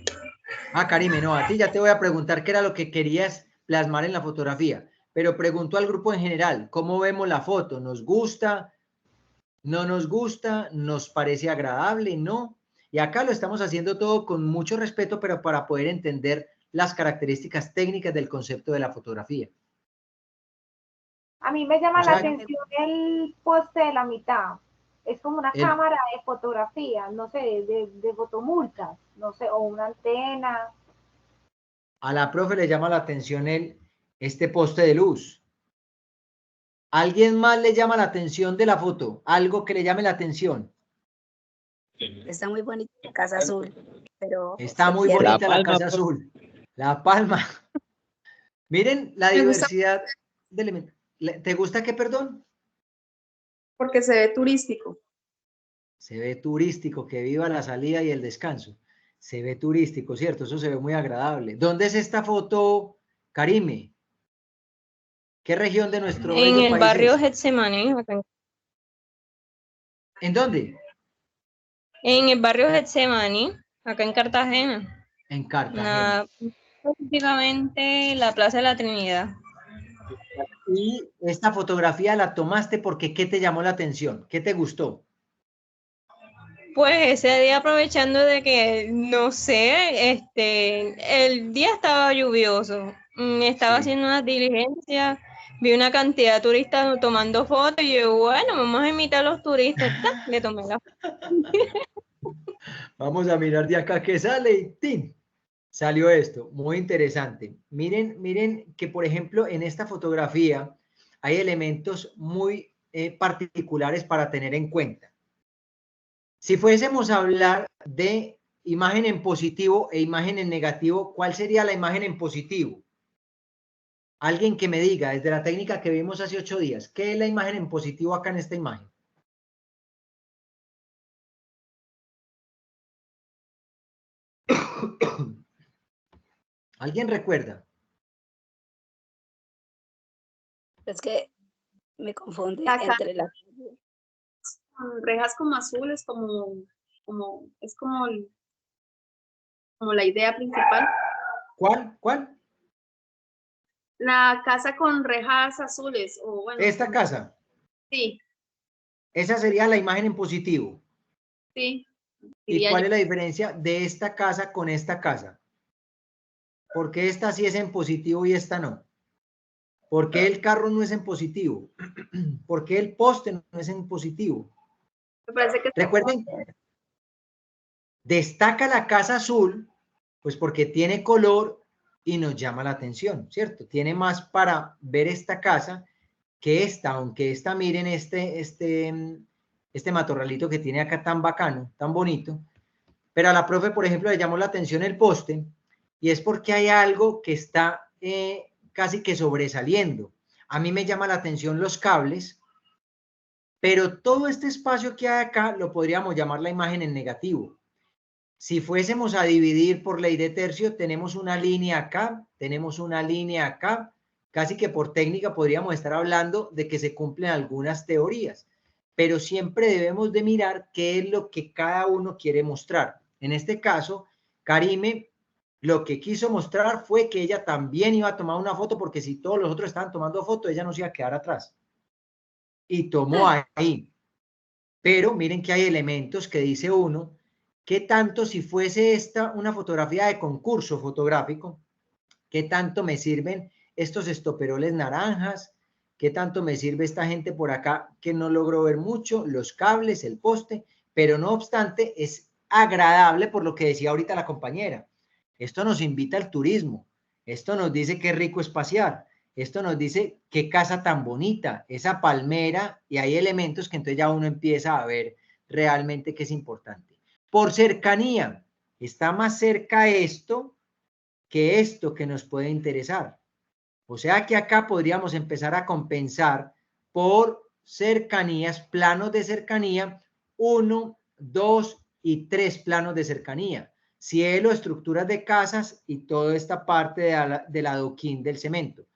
Ah, Karime, no, a ti ya te voy a preguntar qué era lo que querías plasmar en la fotografía, pero pregunto al grupo en general, ¿cómo vemos la foto? ¿Nos gusta? ¿No nos gusta? ¿Nos parece agradable? ¿No? Y acá lo estamos haciendo todo con mucho respeto, pero para poder entender las características técnicas del concepto de la fotografía.
A mí me llama
O sea,
la atención el poste de la mitad. Es como una cámara de fotografía, no sé, de fotomultas, no sé, o una antena.
A la profe le llama la atención este poste de luz. ¿Alguien más le llama la atención de la foto? ¿Algo que le llame la atención?
Está muy bonita la casa azul, pero
está muy bonita la casa azul. La Palma. Miren la diversidad de elementos. ¿Te gusta qué, perdón?
Porque se ve turístico.
Se ve turístico, que viva la salida y el descanso. Se ve turístico, ¿cierto? Eso se ve muy agradable. ¿Dónde es esta foto, Karime? ¿Qué región de nuestro bello país?
En el barrio Getsemaní.
¿En dónde?
En el barrio Getsemaní, acá en Cartagena.
En Cartagena.
Específicamente la Plaza de la Trinidad.
Y esta fotografía la tomaste porque ¿qué te llamó la atención? ¿Qué te gustó?
Pues ese día aprovechando de que, no sé, el día estaba lluvioso, estaba haciendo unas diligencias, vi una cantidad de turistas tomando fotos y yo, bueno, vamos a imitar a los turistas, le tomé la foto.
Vamos a mirar de acá qué sale y ¡tin! Salió esto, muy interesante. Miren que, por ejemplo, en esta fotografía hay elementos muy particulares para tener en cuenta. Si fuésemos a hablar de imagen en positivo e imagen en negativo, ¿cuál sería la imagen en positivo? Alguien que me diga, desde la técnica que vimos hace 8 días, ¿qué es la imagen en positivo acá en esta imagen? ¿Alguien recuerda?
Es que me confunde
Acá,
entre las...
rejas como azules, es como la idea principal.
¿Cuál?
La casa con rejas azules. O bueno,
¿Esta casa?
Sí.
Esa sería la imagen en positivo.
Sí.
¿Y cuál es la diferencia de esta casa con esta casa? ¿Por qué esta sí es en positivo y esta no? ¿Por qué el carro no es en positivo? ¿Por qué el poste no es en positivo?
Me parece que
recuerden, destaca la casa azul, pues porque tiene color y nos llama la atención, ¿cierto? Tiene más para ver esta casa que esta, aunque esta, miren este matorralito que tiene acá tan bacano, tan bonito. Pero a la profe, por ejemplo, le llamó la atención el poste y es porque hay algo que está casi que sobresaliendo. A mí me llama la atención los cables, pero todo este espacio que hay acá lo podríamos llamar la imagen en negativo. Si fuésemos a dividir por ley de tercio, tenemos una línea acá, tenemos una línea acá, casi que por técnica podríamos estar hablando de que se cumplen algunas teorías, pero siempre debemos de mirar qué es lo que cada uno quiere mostrar. En este caso, Karime lo que quiso mostrar fue que ella también iba a tomar una foto, porque si todos los otros estaban tomando foto, ella no se iba a quedar atrás. Y tomó ahí. Pero miren que hay elementos que dice uno, ¿qué tanto si fuese esta una fotografía de concurso fotográfico? ¿Qué tanto me sirven estos estoperoles naranjas? ¿Qué tanto me sirve esta gente por acá que no logro ver mucho? Los cables, el poste, pero no obstante es agradable por lo que decía ahorita la compañera. Esto nos invita al turismo. Esto nos dice qué rico es pasear. Esto nos dice qué casa tan bonita, esa palmera, y hay elementos que entonces ya uno empieza a ver realmente qué es importante. Por cercanía, está más cerca esto que nos puede interesar. O sea que acá podríamos empezar a compensar por cercanías, planos de cercanía, 1, 2 y 3 planos de cercanía. Cielo, estructuras de casas y toda esta parte del adoquín del cemento.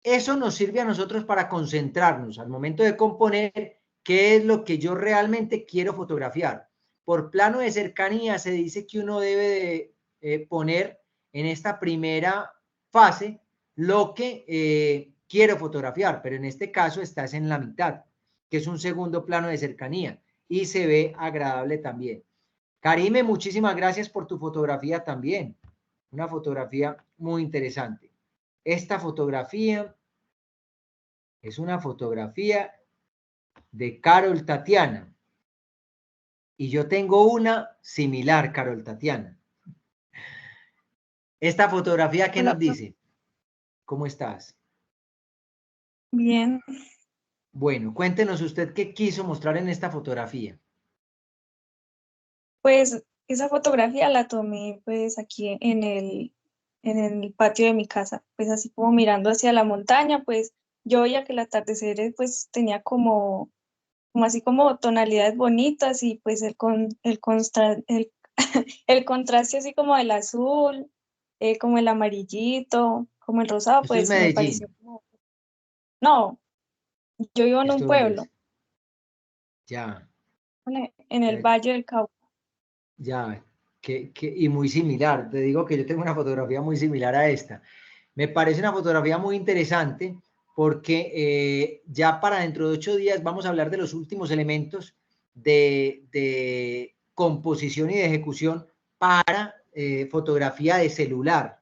Eso nos sirve a nosotros para concentrarnos al momento de componer qué es lo que yo realmente quiero fotografiar. Por plano de cercanía se dice que uno debe de poner en esta primera fase lo que quiero fotografiar, pero en este caso estás en la mitad, que es un segundo plano de cercanía y se ve agradable también. Karime, muchísimas gracias por tu fotografía también. Una fotografía muy interesante. Esta fotografía es una fotografía de Carol Tatiana. Y yo tengo una similar, Carol Tatiana. Esta fotografía, ¿qué nos dice? ¿Cómo estás?
Bien.
Bueno, cuéntenos usted qué quiso mostrar en esta fotografía.
Pues esa fotografía la tomé pues aquí en el patio de mi casa, pues así como mirando hacia la montaña, pues yo veía que el atardecer pues tenía como así como tonalidades bonitas y pues el contraste así como el azul, como el amarillito, como el rosado,
Esto es
pues me pareció
Medellín.
como... No, yo vivo en un
¿Esto dónde
pueblo,
es? Ya.
en el Valle del Cauca.
Ya, y muy similar. Te digo que yo tengo una fotografía muy similar a esta. Me parece una fotografía muy interesante porque ya para dentro de 8 días vamos a hablar de los últimos elementos de composición y de ejecución para fotografía de celular.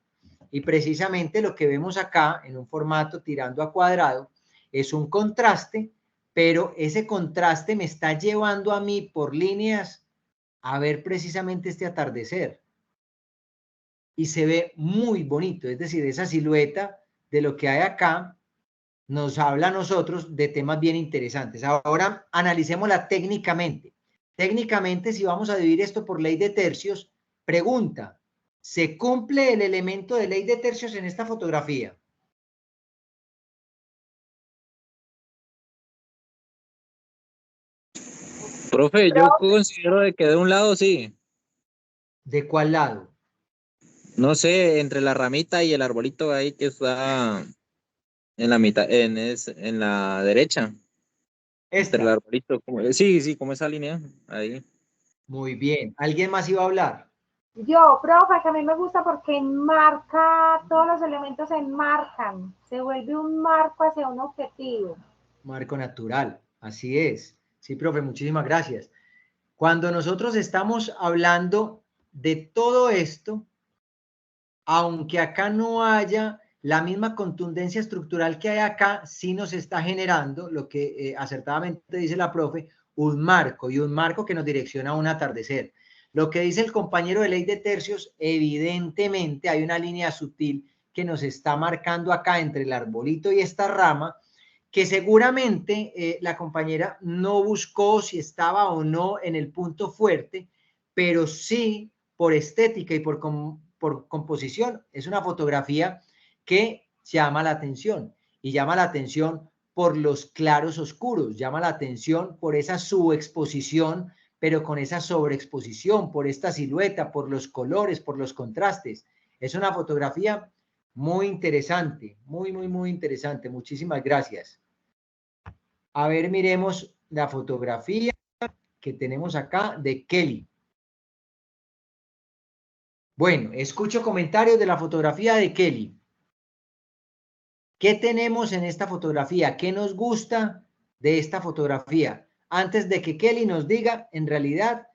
Y precisamente lo que vemos acá en un formato tirando a cuadrado es un contraste, pero ese contraste me está llevando a mí por líneas a ver precisamente este atardecer. Y se ve muy bonito, es decir, esa silueta de lo que hay acá nos habla a nosotros de temas bien interesantes. Ahora analicémosla técnicamente. Técnicamente, si vamos a dividir esto por ley de tercios, pregunta, ¿se cumple el elemento de ley de tercios en esta fotografía?
Profe, yo considero de que de un lado sí.
¿De cuál lado?
No sé, entre la ramita y el arbolito ahí que está en la mitad, en la derecha. Entre el
Esta.
arbolito, sí, como esa línea, ahí.
Muy bien. ¿Alguien más iba a hablar?
Yo, profe, que a mí me gusta porque enmarca, todos los elementos se enmarcan, se vuelve un marco hacia un objetivo.
Marco natural, así es. Sí, profe, muchísimas gracias. Cuando nosotros estamos hablando de todo esto, aunque acá no haya la misma contundencia estructural que hay acá, sí nos está generando lo que acertadamente dice la profe, un marco, y un marco que nos direcciona a un atardecer. Lo que dice el compañero de ley de tercios, evidentemente hay una línea sutil que nos está marcando acá entre el arbolito y esta rama, que seguramente la compañera no buscó si estaba o no en el punto fuerte, pero sí por estética y por composición es una fotografía que llama la atención, y llama la atención por los claros oscuros, llama la atención por esa subexposición pero con esa sobreexposición, por esta silueta, por los colores, por los contrastes. Es una fotografía muy interesante, muy interesante. Muchísimas gracias. A ver, miremos la fotografía que tenemos acá de Kelly. Bueno, escucho comentarios de la fotografía de Kelly. ¿Qué tenemos en esta fotografía? ¿Qué nos gusta de esta fotografía? Antes de que Kelly nos diga, en realidad,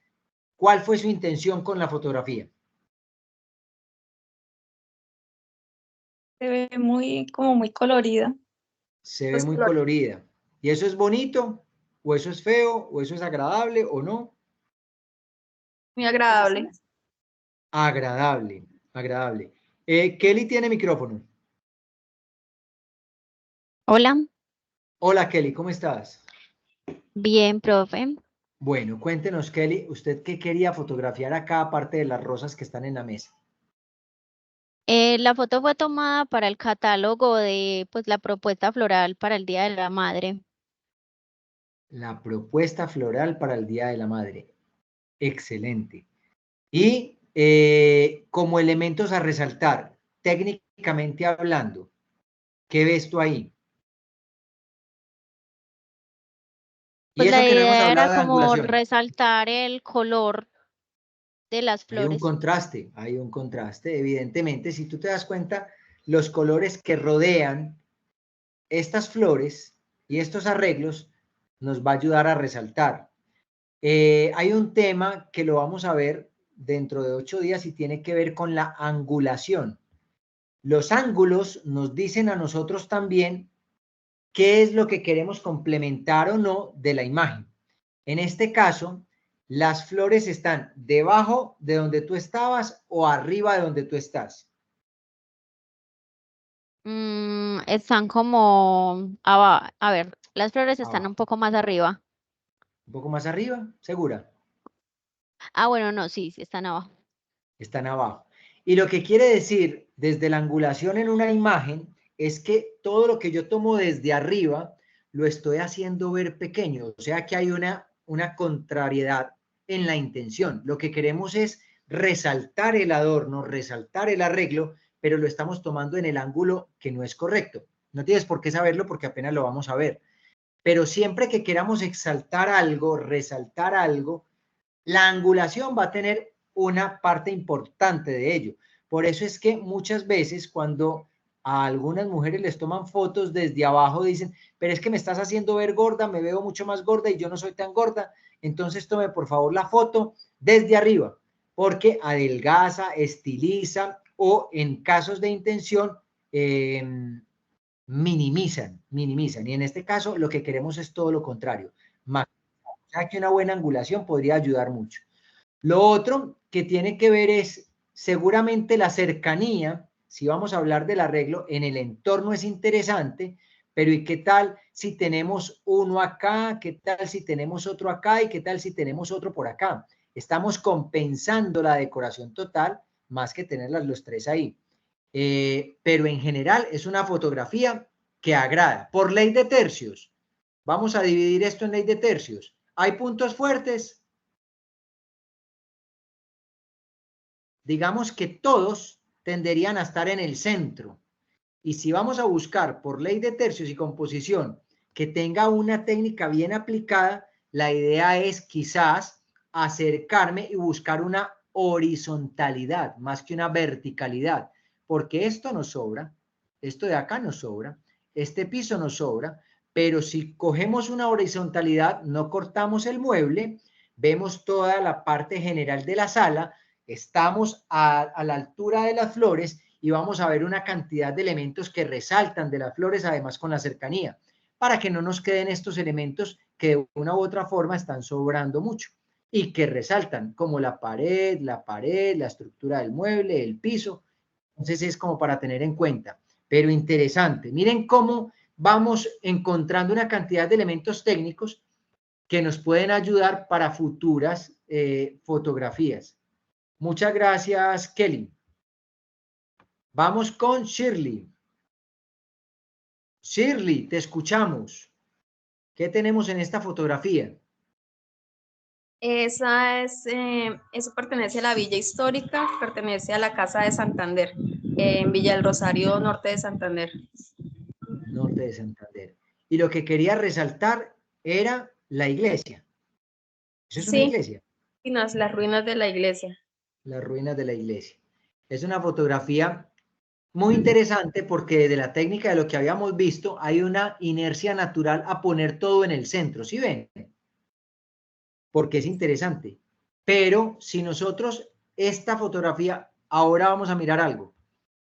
cuál fue su intención con la fotografía.
Se ve como muy colorida.
Se ve muy colorida. ¿Y eso es bonito? ¿O eso es feo? ¿O eso es agradable o no?
Muy agradable.
Agradable, agradable. Kelly tiene micrófono.
Hola,
Hola Kelly, ¿cómo estás?
bien, profe.
Bueno, cuéntenos Kelly, ¿usted qué quería fotografiar acá aparte de las rosas que están en la mesa?
La foto fue tomada para el catálogo de pues la propuesta floral para el Día de la Madre.
La propuesta floral para el Día de la Madre. Excelente. Y como elementos a resaltar, técnicamente hablando, ¿qué ves tú ahí? Y
Pues
eso
la
que no hemos
idea era
hablado de
como
angulación.
resaltar el color de las
Hay un
flores.
contraste. Evidentemente, si tú te das cuenta, los colores que rodean estas flores y estos arreglos nos va a ayudar a resaltar. Hay un tema que lo vamos a ver dentro de 8 días y tiene que ver con la angulación. Los ángulos nos dicen a nosotros también qué es lo que queremos complementar o no de la imagen. En este caso, las flores están debajo de donde tú estabas o arriba de donde tú estás.
Están como, a ver, las flores están
Abajo.
un poco más arriba.
Un poco más arriba, ¿segura?
Ah, bueno, no, sí, están abajo.
Están abajo. Y lo que quiere decir desde la angulación en una imagen es que todo lo que yo tomo desde arriba lo estoy haciendo ver pequeño. O sea que hay una contrariedad en la intención. Lo que queremos es resaltar el adorno, resaltar el arreglo, pero lo estamos tomando en el ángulo que no es correcto. No tienes por qué saberlo porque apenas lo vamos a ver. Pero siempre que queramos exaltar algo, resaltar algo, la angulación va a tener una parte importante de ello. Por eso es que muchas veces cuando a algunas mujeres les toman fotos desde abajo dicen, pero es que me estás haciendo ver gorda, me veo mucho más gorda y yo no soy tan gorda, entonces tome por favor la foto desde arriba, porque adelgaza, estiliza o en casos de intención minimizan. Y en este caso lo que queremos es todo lo contrario, más. O sea que una buena angulación podría ayudar mucho. Lo otro que tiene que ver es seguramente la cercanía, si vamos a hablar del arreglo, en el entorno es interesante, pero ¿y qué tal si tenemos uno acá? ¿Qué tal si tenemos otro acá? ¿Y qué tal si tenemos otro por acá? Estamos compensando la decoración total más que tenerlas los tres ahí. Pero en general es una fotografía que agrada. Por ley de tercios, vamos a dividir esto en ley de tercios. ¿Hay puntos fuertes? Digamos que todos tenderían a estar en el centro. Y si vamos a buscar por ley de tercios y composición que tenga una técnica bien aplicada, la idea es quizás acercarme y buscar una horizontalidad más que una verticalidad, porque esto nos sobra, esto de acá nos sobra, este piso nos sobra, pero si cogemos una horizontalidad, no cortamos el mueble, vemos toda la parte general de la sala, estamos a la altura de las flores y vamos a ver una cantidad de elementos que resaltan de las flores, además con la cercanía, para que no nos queden estos elementos que de una u otra forma están sobrando mucho y que resaltan, como la pared, la estructura del mueble, el piso. Entonces es como para tener en cuenta, pero interesante. Miren cómo vamos encontrando una cantidad de elementos técnicos que nos pueden ayudar para futuras fotografías. Muchas gracias, Kelly. Vamos con Shirley. Shirley, te escuchamos. ¿Qué tenemos en esta fotografía?
Eso pertenece a la Villa Histórica, pertenece a la Casa de Santander, en Villa del Rosario, norte de Santander.
Norte de Santander. Y lo que quería resaltar era la iglesia. ¿Eso es una
Sí,
iglesia?
las ruinas de la iglesia.
Las ruinas de la iglesia. Es una fotografía muy interesante porque de la técnica de lo que habíamos visto hay una inercia natural a poner todo en el centro, ¿sí ven? Porque es interesante. Pero si nosotros esta fotografía, ahora vamos a mirar algo.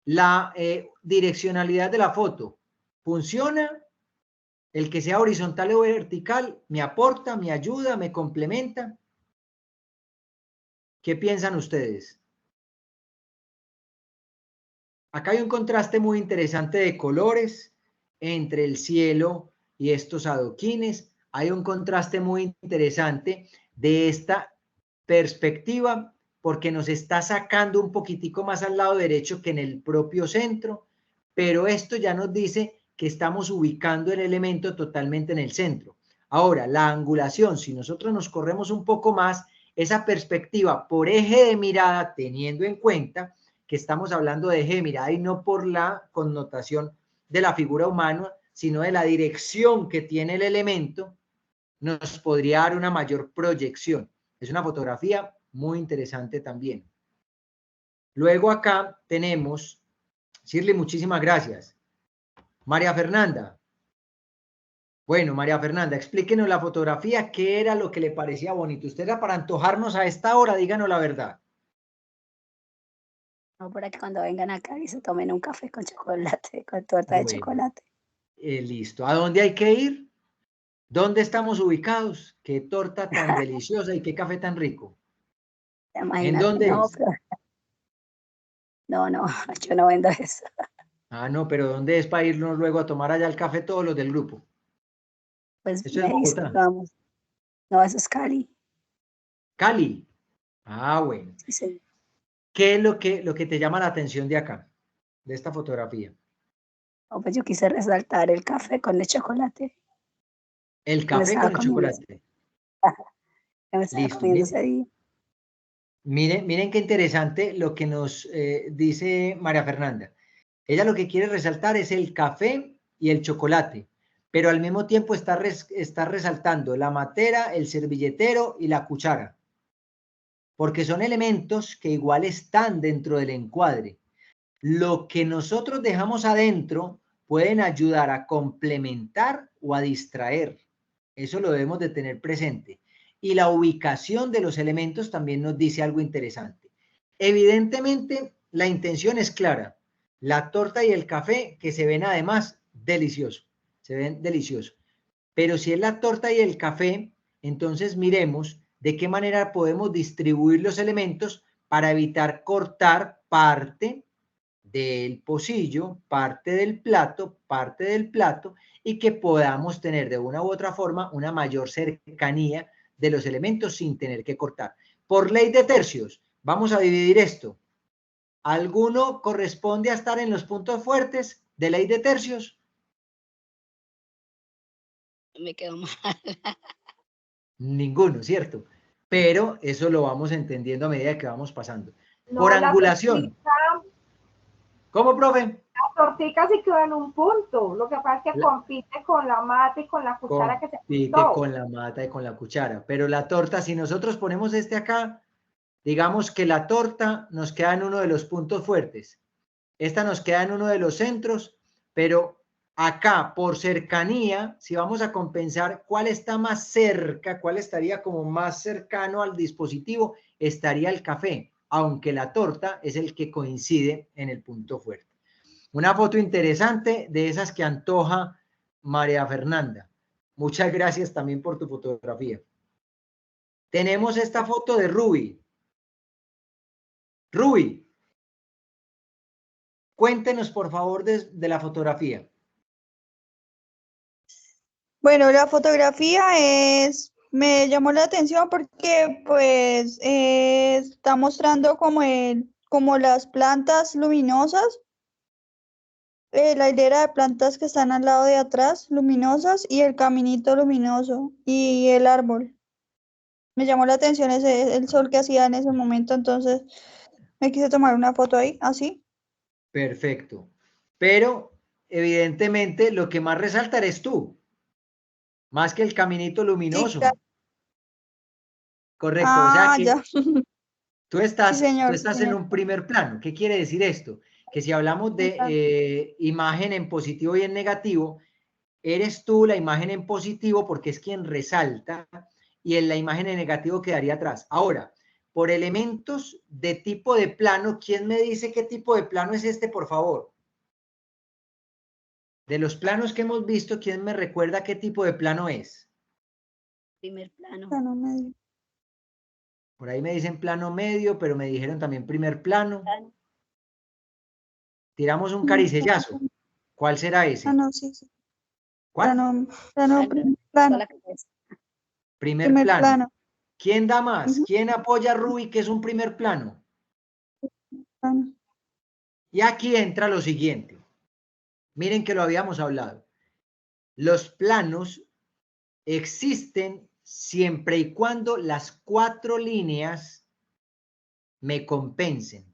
La direccionalidad de la foto funciona. El que sea horizontal o vertical me aporta, me ayuda, me complementa. ¿Qué piensan ustedes? Acá hay un contraste muy interesante de colores entre el cielo y estos adoquines. Hay un contraste muy interesante de esta perspectiva porque nos está sacando un poquitico más al lado derecho que en el propio centro, pero esto ya nos dice que estamos ubicando el elemento totalmente en el centro. Ahora, la angulación, si nosotros nos corremos un poco más, esa perspectiva por eje de mirada, teniendo en cuenta que estamos hablando de eje de mirada y no por la connotación de la figura humana, sino de la dirección que tiene el elemento, nos podría dar una mayor proyección. Es una fotografía muy interesante también. Luego acá tenemos, Shirley, muchísimas gracias. María Fernanda. Bueno, María Fernanda, explíquenos la fotografía, qué era lo que le parecía bonito. ¿Usted era para antojarnos a esta hora? Díganos la verdad.
No, para que cuando vengan acá y se tomen un café con chocolate, con torta de chocolate.
Listo. ¿A dónde hay que ir? ¿Dónde estamos ubicados? Qué torta tan deliciosa y qué café tan rico. ¿En dónde
no,
es?
pero... no, yo no vendo eso.
Ah, no, pero ¿dónde es para irnos luego a tomar allá el café todos los del grupo?
Pues
Eso es Bogotá.
vamos. No, eso es Cali.
Cali. Ah, bueno.
Sí, sí.
¿Qué es lo que te llama la atención de acá, de esta fotografía?
Oh, pues yo quise resaltar el café con el chocolate.
El café con el chocolate.
Me estaba comiendo ese día.
Miren qué interesante lo que nos dice María Fernanda. Ella lo que quiere resaltar es el café y el chocolate, pero al mismo tiempo está resaltando la matera, el servilletero y la cuchara, porque son elementos que igual están dentro del encuadre. Lo que nosotros dejamos adentro pueden ayudar a complementar o a distraer. Eso lo debemos de tener presente. Y la ubicación de los elementos también nos dice algo interesante. Evidentemente, la intención es clara. La torta y el café, que se ven además deliciosos, se ven deliciosos. Pero si es la torta y el café, entonces miremos de qué manera podemos distribuir los elementos para evitar cortar parte del pocillo, parte del plato, y que podamos tener de una u otra forma una mayor cercanía de los elementos sin tener que cortar. Por ley de tercios, vamos a dividir esto. ¿Alguno corresponde a estar en los puntos fuertes de ley de tercios?
Me quedo mal.
Ninguno, ¿cierto? Pero eso lo vamos entendiendo a medida que vamos pasando.
No,
por angulación. ¿Cómo, profe?
La tortica sí quedó en un punto. Lo que pasa es que compite con la mata y con la cuchara que se
compite
pintó.
con la mata y con la cuchara. Pero la torta, si nosotros ponemos este acá, digamos que la torta nos queda en uno de los puntos fuertes. Esta nos queda en uno de los centros, pero acá, por cercanía, si vamos a compensar cuál está más cerca, cuál estaría como más cercano al dispositivo, estaría el café, aunque la torta es el que coincide en el punto fuerte. Una foto interesante de esas que antoja María Fernanda. Muchas gracias también por tu fotografía. Tenemos esta foto de Ruby. Ruby, cuéntenos por favor de la fotografía.
Bueno, la fotografía me llamó la atención porque pues está mostrando como las plantas luminosas, la hilera de plantas que están al lado de atrás, luminosas, y el caminito luminoso y el árbol. Me llamó la atención el sol que hacía en ese momento, entonces me quise tomar una foto ahí, así.
Perfecto. Pero evidentemente lo que más resalta eres tú, más que el caminito
Sí,
luminoso.
claro.
Correcto. O sea que
Ya.
tú
Sí,
estás
señor. Sí,
en
señor.
un primer plano. ¿Qué quiere decir esto? Que si hablamos de imagen en positivo y en negativo, eres tú la imagen en positivo porque es quien resalta y en la imagen en negativo quedaría atrás. Ahora, por elementos de tipo de plano, ¿quién me dice qué tipo de plano es este, por favor? De los planos que hemos visto, ¿quién me recuerda qué tipo de plano es?
Primer plano.
Plano medio.
Por ahí me dicen plano medio, pero me dijeron también primer plano. Tiramos un caricellazo. ¿Cuál será ese?
Sí, sí.
¿Cuál?
Primer plano.
Primer plano. ¿Quién da más? ¿Quién apoya a Ruby, que es un primer plano?
Plano.
Y aquí entra lo siguiente. Miren que lo habíamos hablado. Los planos existen siempre y cuando las 4 líneas me compensen.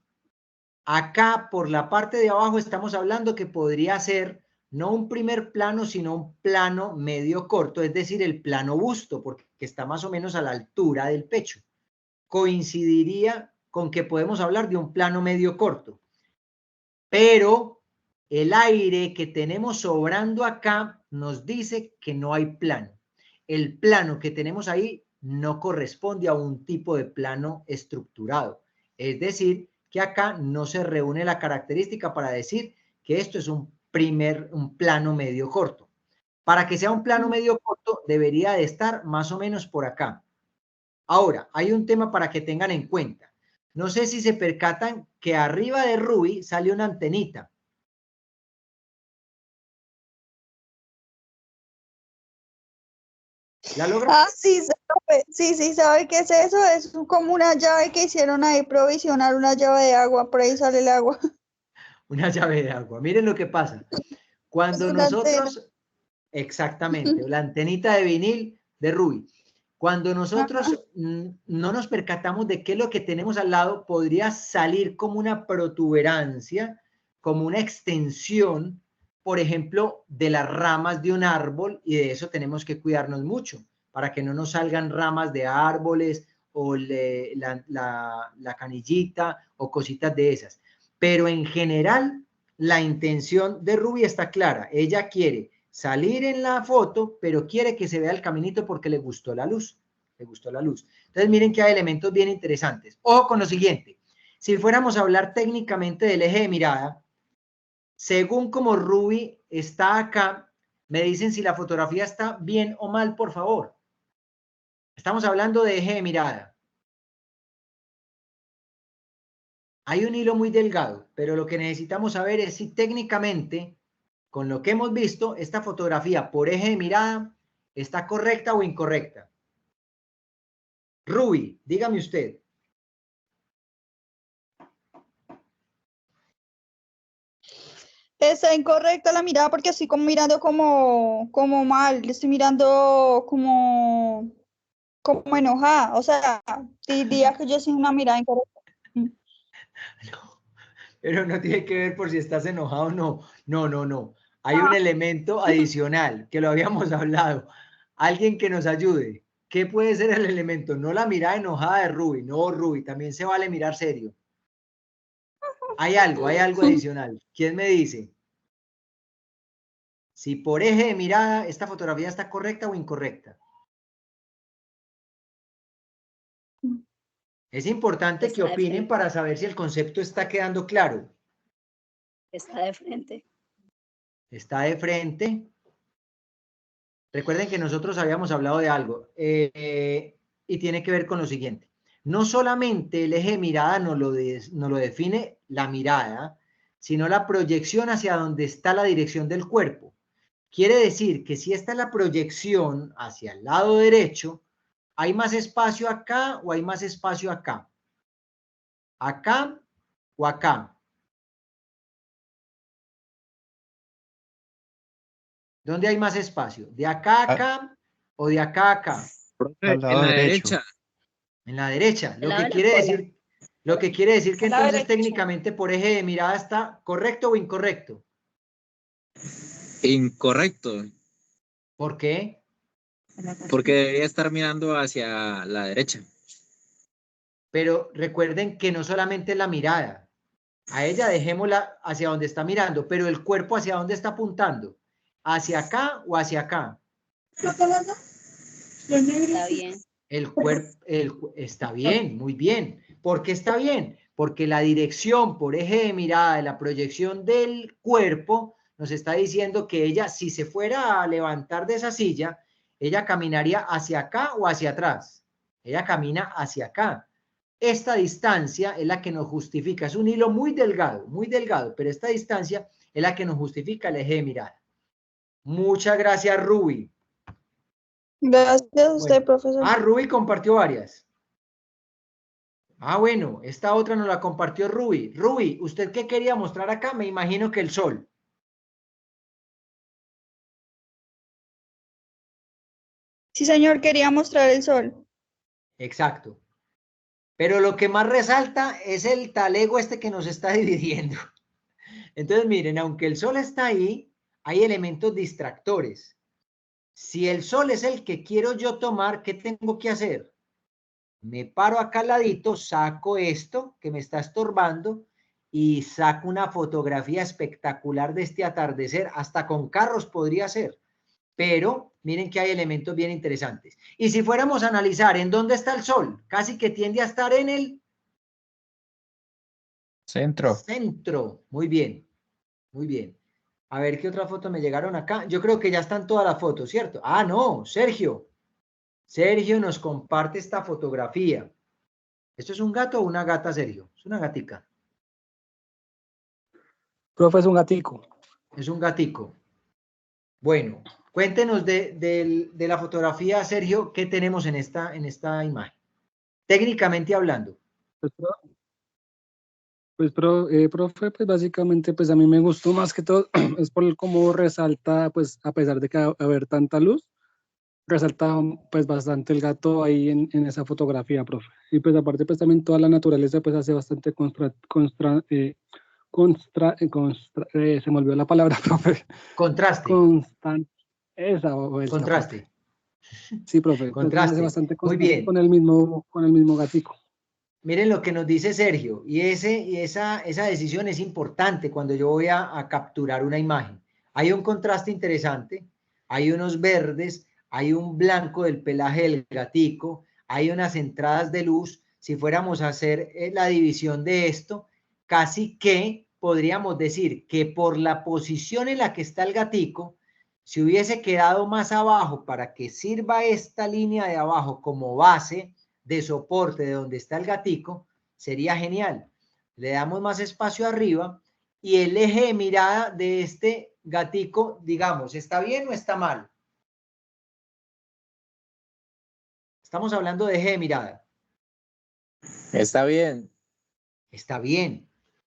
Acá, por la parte de abajo, estamos hablando que podría ser no un primer plano, sino un plano medio corto, es decir, el plano busto, porque está más o menos a la altura del pecho. Coincidiría con que podemos hablar de un plano medio corto. Pero el aire que tenemos sobrando acá nos dice que no hay plano. El plano que tenemos ahí no corresponde a un tipo de plano estructurado. Es decir, que acá no se reúne la característica para decir que esto es un plano medio corto. Para que sea un plano medio corto, debería de estar más o menos por acá. Ahora, hay un tema para que tengan en cuenta. No sé si se percatan que arriba de Ruby sale una antenita. ¿La logra?
Sí, ¿sabe qué es eso? Es como una llave que hicieron ahí provisional, una llave de agua, por ahí sale el agua.
Una llave de agua. Miren lo que pasa. Cuando nosotros, exactamente, la antenita de vinil de Ruby, cuando nosotros no nos percatamos de qué es lo que tenemos al lado, podría salir como una protuberancia, como una extensión, por ejemplo, de las ramas de un árbol, y de eso tenemos que cuidarnos mucho, para que no nos salgan ramas de árboles o la canillita o cositas de esas. Pero en general, la intención de Ruby está clara. Ella quiere salir en la foto, pero quiere que se vea el caminito porque le gustó la luz. Le gustó la luz. Entonces, miren que hay elementos bien interesantes. Ojo con lo siguiente. Si fuéramos a hablar técnicamente del eje de mirada, según como Ruby está acá, me dicen si la fotografía está bien o mal, por favor. Estamos hablando de eje de mirada. Hay un hilo muy delgado, pero lo que necesitamos saber es si técnicamente, con lo que hemos visto, esta fotografía por eje de mirada está correcta o incorrecta. Ruby, dígame usted.
Está incorrecta la mirada porque estoy como mirando como mal, estoy mirando como enojada, o sea, diría que yo soy una mirada incorrecta.
No, pero no tiene que ver por si estás enojado o no. No. Hay un elemento adicional que lo habíamos hablado. Alguien que nos ayude. ¿Qué puede ser el elemento? No la mirada enojada de Ruby. No, Ruby, también se vale mirar serio. Hay algo adicional. ¿Quién me dice? Si por eje de mirada esta fotografía está correcta o incorrecta. Es importante que opinen para saber si el concepto está quedando claro.
Está de frente.
Está de frente. Recuerden que nosotros habíamos hablado de algo y tiene que ver con lo siguiente. No solamente el eje de mirada nos lo define la mirada, sino la proyección hacia donde está la dirección del cuerpo. Quiere decir que si esta es la proyección hacia el lado derecho, ¿hay más espacio acá o hay más espacio acá? ¿Acá o acá? ¿Dónde hay más espacio? ¿De acá a acá o de acá a acá?
En la derecha.
En la derecha.
Al lado de la cola.
Lo que quiere decir que
Al lado
entonces
derecho.
técnicamente por eje de mirada está correcto o incorrecto.
Incorrecto,
¿Por qué?
porque debería estar mirando hacia la derecha.
Pero recuerden que no solamente la mirada. A ella dejémosla hacia donde está mirando, pero el cuerpo hacia dónde está apuntando. ¿Hacia acá o hacia acá?
Está bien.
El cuerpo está bien, muy bien. ¿Por qué está bien? Porque la dirección por eje de mirada de la proyección del cuerpo nos está diciendo que ella, si se fuera a levantar de esa silla, ella caminaría hacia acá o hacia atrás. Ella camina hacia acá. Esta distancia es la que nos justifica. Es un hilo muy delgado, pero esta distancia es la que nos justifica el eje de mirada. Muchas gracias, Ruby.
Gracias a usted,
Bueno.
profesor.
Ah, Ruby compartió varias. Ah, bueno, esta otra nos la compartió Ruby. Ruby, ¿usted qué quería mostrar acá? Me imagino que el sol.
Sí, señor, quería mostrar el sol.
Exacto. Pero lo que más resalta es el talego este que nos está dividiendo. Entonces, miren, aunque el sol está ahí, hay elementos distractores. Si el sol es el que quiero yo tomar, ¿qué tengo que hacer? Me paro acá al ladito, saco esto que me está estorbando y saco una fotografía espectacular de este atardecer. Hasta con carros podría ser. Pero miren que hay elementos bien interesantes. Y si fuéramos a analizar en dónde está el sol, casi que tiende a estar en el
Centro.
centro. Muy bien, muy bien. A ver qué otras fotos me llegaron acá. Yo creo que ya están todas las fotos, ¿cierto? Ah, no, Sergio. Sergio nos comparte esta fotografía. ¿Esto es un gato o una gata, Sergio? Es una gatica.
Profe, es un gatico.
Es un gatico. Bueno, cuéntenos de la fotografía, Sergio, ¿qué tenemos en esta imagen? Técnicamente hablando.
Profe, pues básicamente, pues a mí me gustó más que todo, es por cómo resalta, pues a pesar de que haber tanta luz, resalta pues bastante el gato ahí en esa fotografía, profe. Y pues aparte, pues también toda la naturaleza pues hace bastante se me olvidó la palabra, profe.
Contraste. Contraste.
Sí, profe.
Contraste.
Hace bastante
muy bien.
Con el mismo gatico.
Miren lo que nos dice Sergio, y esa decisión es importante cuando yo voy a capturar una imagen. Hay un contraste interesante, hay unos verdes, hay un blanco del pelaje del gatico, hay unas entradas de luz. Si fuéramos a hacer la división de esto, casi que podríamos decir que por la posición en la que está el gatico, si hubiese quedado más abajo para que sirva esta línea de abajo como base de soporte de donde está el gatico, sería genial. Le damos más espacio arriba y el eje de mirada de este gatico, digamos, ¿está bien o está mal? Estamos hablando de eje de mirada.
Está bien.
Está bien.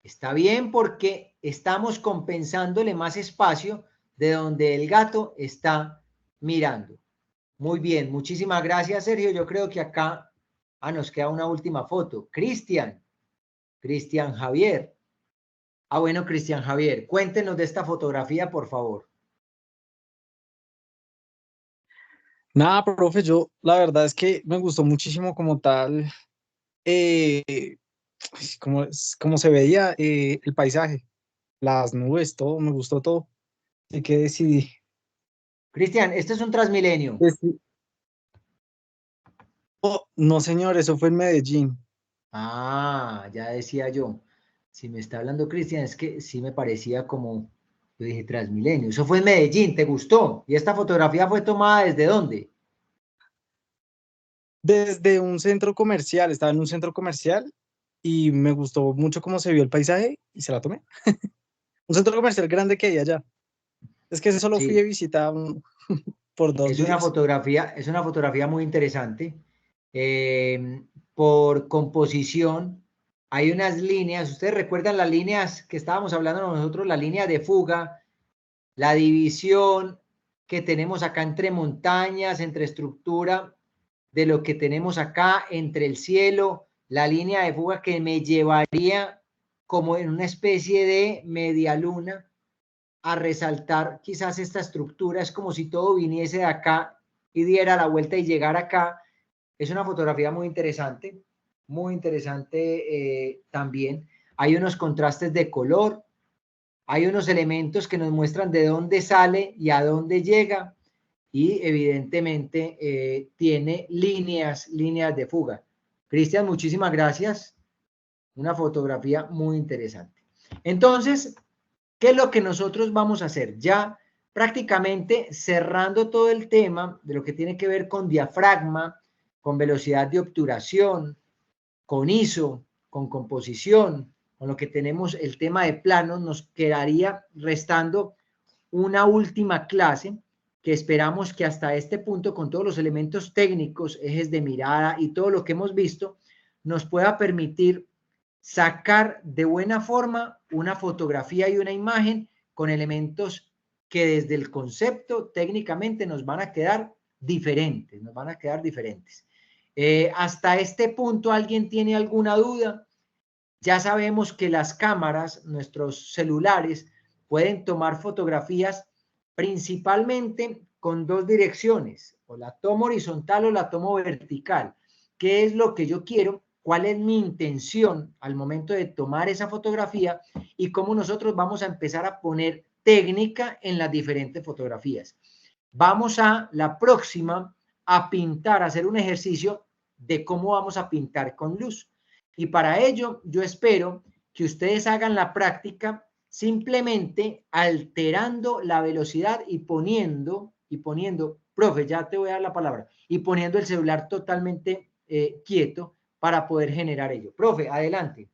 Está bien porque estamos compensándole más espacio de donde el gato está mirando. Muy bien, muchísimas gracias, Sergio. Yo creo que acá nos queda una última foto. Cristian Javier. Bueno, Cristian Javier, cuéntenos de esta fotografía, por favor.
Nada, profe, yo la verdad es que me gustó muchísimo como tal, como se veía el paisaje, las nubes, todo, me gustó todo. Así que decidí.
Cristian, este es un Transmilenio.
Oh, no, señor, eso fue en Medellín.
Ya decía yo. Si me está hablando Cristian, es que sí me parecía como, yo dije Transmilenio. Eso fue en Medellín, ¿te gustó? ¿Y esta fotografía fue tomada desde dónde?
Desde un centro comercial, estaba en un centro comercial y me gustó mucho cómo se vio el paisaje y se la tomé. Un centro comercial grande que hay allá. Es que solo fui a visitar por 2 días.
Es una fotografía muy interesante. Por composición, hay unas líneas. ¿Ustedes recuerdan las líneas que estábamos hablando nosotros? La línea de fuga, la división que tenemos acá entre montañas, entre estructura. de lo que tenemos acá entre el cielo, la línea de fuga que me llevaría como en una especie de media luna a resaltar quizás esta estructura. Es como si todo viniese de acá y diera la vuelta y llegara acá. Es una fotografía muy interesante también. Hay unos contrastes de color, hay unos elementos que nos muestran de dónde sale y a dónde llega, y evidentemente tiene líneas de fuga. Cristian, muchísimas gracias. Una fotografía muy interesante. Entonces, ¿qué es lo que nosotros vamos a hacer? Ya prácticamente cerrando todo el tema de lo que tiene que ver con diafragma, con velocidad de obturación, con ISO, con composición, con lo que tenemos el tema de planos, nos quedaría restando una última clase que esperamos que hasta este punto, con todos los elementos técnicos, ejes de mirada y todo lo que hemos visto, nos pueda permitir sacar de buena forma una fotografía y una imagen con elementos que desde el concepto técnicamente nos van a quedar diferentes, hasta este punto, ¿alguien tiene alguna duda? Ya sabemos que las cámaras, nuestros celulares, pueden tomar fotografías principalmente con dos direcciones, o la tomo horizontal o la tomo vertical. ¿Qué es lo que yo quiero? ¿Cuál es mi intención al momento de tomar esa fotografía? Y cómo nosotros vamos a empezar a poner técnica en las diferentes fotografías. Vamos a la próxima a pintar, a hacer un ejercicio de cómo vamos a pintar con luz. Y para ello, yo espero que ustedes hagan la práctica simplemente alterando la velocidad y poniendo, profe, ya te voy a dar la palabra, y poniendo el celular totalmente quieto para poder generar ello. Profe, adelante.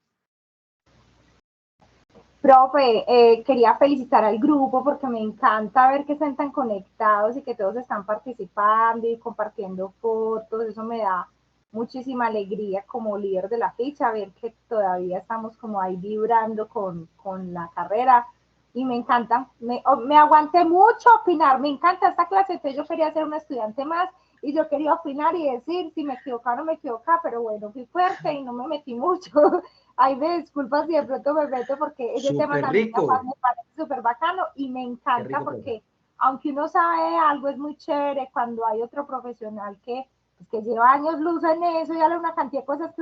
Profe, quería felicitar al grupo porque me encanta ver que están tan conectados y que todos están participando y compartiendo fotos. Eso me da muchísima alegría como líder de la ficha, ver que todavía estamos como ahí vibrando con la carrera. Y me encanta, me aguanté mucho opinar, me encanta esta clase, entonces yo quería ser una estudiante más y yo quería opinar y decir si me equivocaba o no me equivocaba, pero bueno, fui fuerte y no me metí mucho. Ay, me disculpas si de pronto me meto porque ese tema también me parece súper bacano y me encanta porque aunque uno sabe algo es muy chévere cuando hay otro profesional que lleva años luz en eso y habla una cantidad de cosas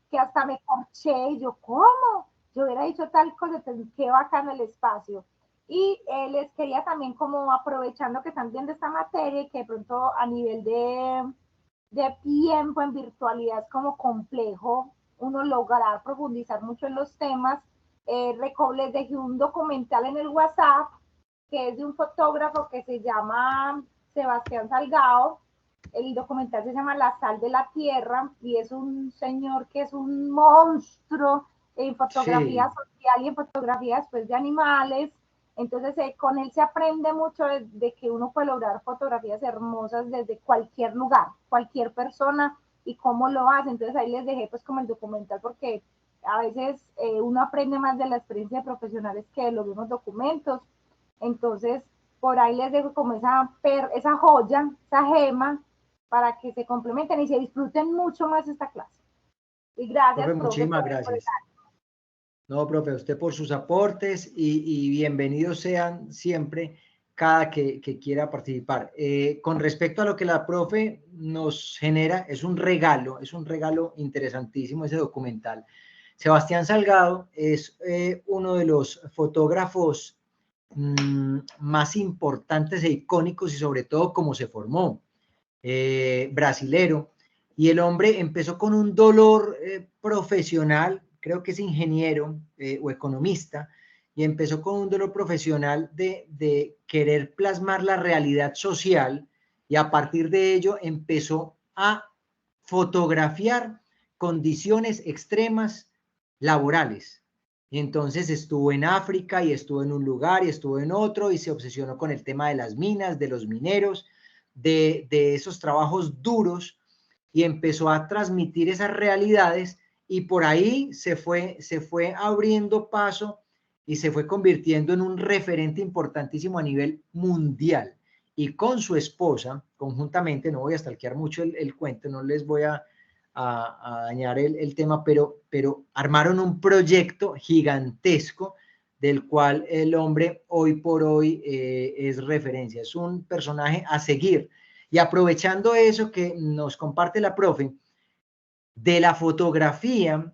que hasta me corché y yo, ¿cómo? Yo hubiera dicho tal cosa, entonces qué bacano el espacio. Y les quería también como aprovechando que están viendo esta materia y que de pronto a nivel de tiempo en virtualidad es como complejo uno lograr profundizar mucho en los temas. Les dejé un documental en el WhatsApp que es de un fotógrafo que se llama Sebastián Salgado. El documental se llama La sal de la tierra y es un señor que es un monstruo en fotografía social y en fotografía después de animales. Entonces con él se aprende mucho de que uno puede lograr fotografías hermosas desde cualquier lugar, cualquier persona y cómo lo hace. Entonces ahí les dejé pues como el documental porque a veces uno aprende más de la experiencia de profesionales que de los mismos documentos. Entonces por ahí les dejo como esa joya, esa gema para que se complementen y se disfruten mucho más esta clase. Y gracias,
profe. Muchísimas gracias. No, profe, usted por sus aportes y bienvenidos sean siempre cada que quiera participar. Con respecto a lo que la profe nos genera, es un regalo interesantísimo ese documental. Sebastián Salgado es uno de los fotógrafos más importantes e icónicos y sobre todo cómo se formó, brasilero, y el hombre empezó con un dolor profesional, creo que es ingeniero o economista, y empezó con un dolor profesional de querer plasmar la realidad social y a partir de ello empezó a fotografiar condiciones extremas laborales. Y entonces estuvo en África y estuvo en un lugar y estuvo en otro y se obsesionó con el tema de las minas, de los mineros, de esos trabajos duros y empezó a transmitir esas realidades y por ahí se fue abriendo paso y se fue convirtiendo en un referente importantísimo a nivel mundial. y con su esposa, conjuntamente, no voy a stalkear mucho el cuento, no les voy a dañar el tema, pero armaron un proyecto gigantesco del cual el hombre hoy por hoy es referencia, es un personaje a seguir. Y aprovechando eso que nos comparte la profe, de la fotografía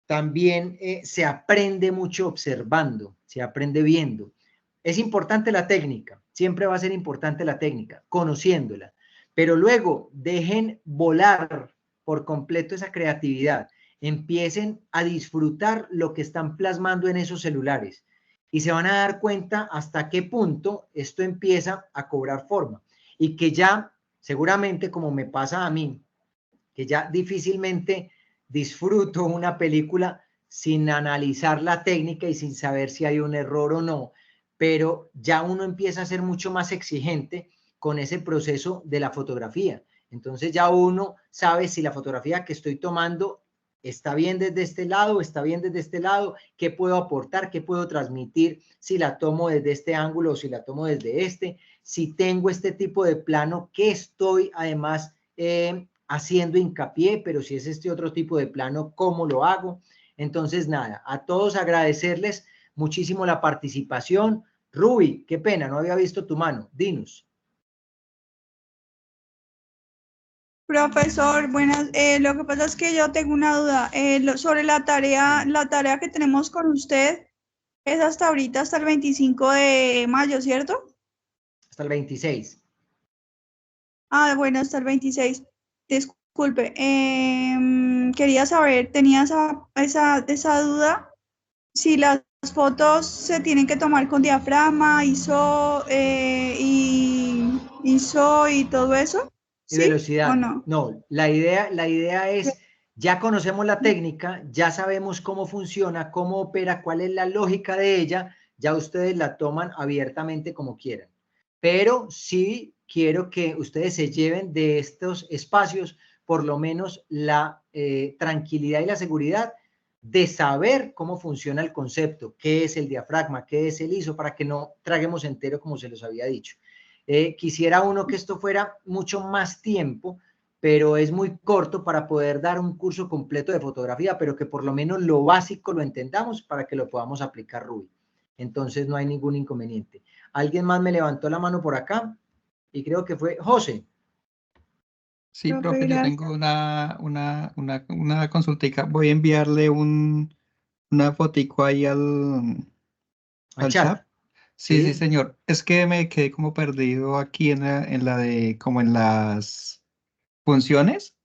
también se aprende mucho observando, se aprende viendo. Es importante la técnica, siempre va a ser importante la técnica, conociéndola, pero luego dejen volar por completo esa creatividad, empiecen a disfrutar lo que están plasmando en esos celulares y se van a dar cuenta hasta qué punto esto empieza a cobrar forma y que ya seguramente, como me pasa a mí, que ya difícilmente disfruto una película sin analizar la técnica y sin saber si hay un error o no, pero ya uno empieza a ser mucho más exigente con ese proceso de la fotografía. Entonces ya uno sabe si la fotografía que estoy tomando está bien desde este lado, está bien desde este lado, qué puedo aportar, qué puedo transmitir, si la tomo desde este ángulo o si la tomo desde este, si tengo este tipo de plano, qué estoy además haciendo hincapié, pero si es este otro tipo de plano, ¿cómo lo hago? Entonces, nada, a todos agradecerles muchísimo la participación. Ruby, qué pena, no había visto tu mano. Dinos.
Profesor, buenas. Lo que pasa es que yo tengo una duda sobre la tarea que tenemos con usted es hasta ahorita, hasta el 25 de mayo, ¿cierto?
Hasta el 26.
Ah, bueno, hasta el 26. Disculpe, quería saber, tenía esa duda, si las fotos se tienen que tomar con diafragma, ISO y todo eso.
Y
¿Sí
velocidad.
o no?
No, la idea es, ya conocemos la técnica, ya sabemos cómo funciona, cómo opera, cuál es la lógica de ella, ya ustedes la toman abiertamente como quieran. Pero sí quiero que ustedes se lleven de estos espacios por lo menos la tranquilidad y la seguridad de saber cómo funciona el concepto, qué es el diafragma, qué es el ISO, para que no traguemos entero como se los había dicho. Quisiera uno que esto fuera mucho más tiempo, pero es muy corto para poder dar un curso completo de fotografía, pero que por lo menos lo básico lo entendamos para que lo podamos aplicar, Ruby. Entonces no hay ningún inconveniente. ¿Alguien más me levantó la mano por acá? Y creo que fue José.
Sí, profe, yo tengo una consultica. Voy a enviarle una fotico ahí al chat. Sí, sí, señor. Es que me quedé como perdido aquí como en las funciones,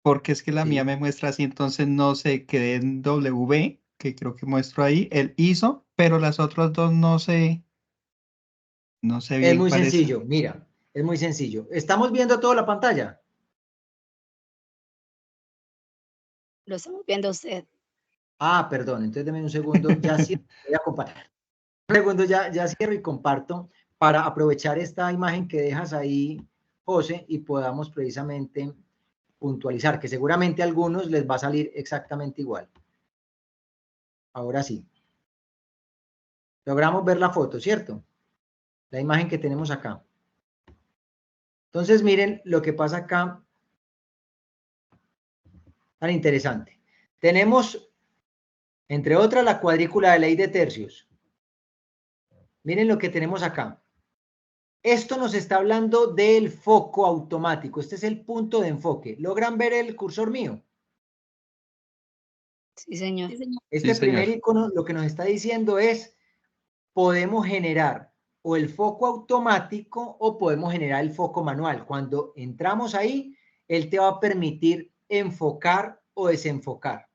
porque es que la mía me muestra así, entonces no sé, quedé en W, que creo que muestro ahí, el ISO, pero las otras dos no sé
Es
bien
muy
cuál es.
sencillo, mira, es muy sencillo. ¿Estamos viendo toda la pantalla?
Lo estamos viendo a usted.
Ah, perdón, entonces deme un segundo, ya cierro, voy a compartir. Un segundo, ya cierro y comparto para aprovechar esta imagen que dejas ahí, José, y podamos precisamente puntualizar, que seguramente a algunos les va a salir exactamente igual. Ahora sí. Logramos ver la foto, ¿cierto? La imagen que tenemos acá. Entonces, miren lo que pasa acá. Tan interesante. Tenemos, entre otras, la cuadrícula de ley de tercios. Miren lo que tenemos acá. Esto nos está hablando del foco automático. Este es el punto de enfoque. ¿Logran ver el cursor mío?
Sí, señor.
Este primer icono lo que nos está diciendo es, podemos generar o el foco automático o podemos generar el foco manual. Cuando entramos ahí, él te va a permitir enfocar o desenfocar.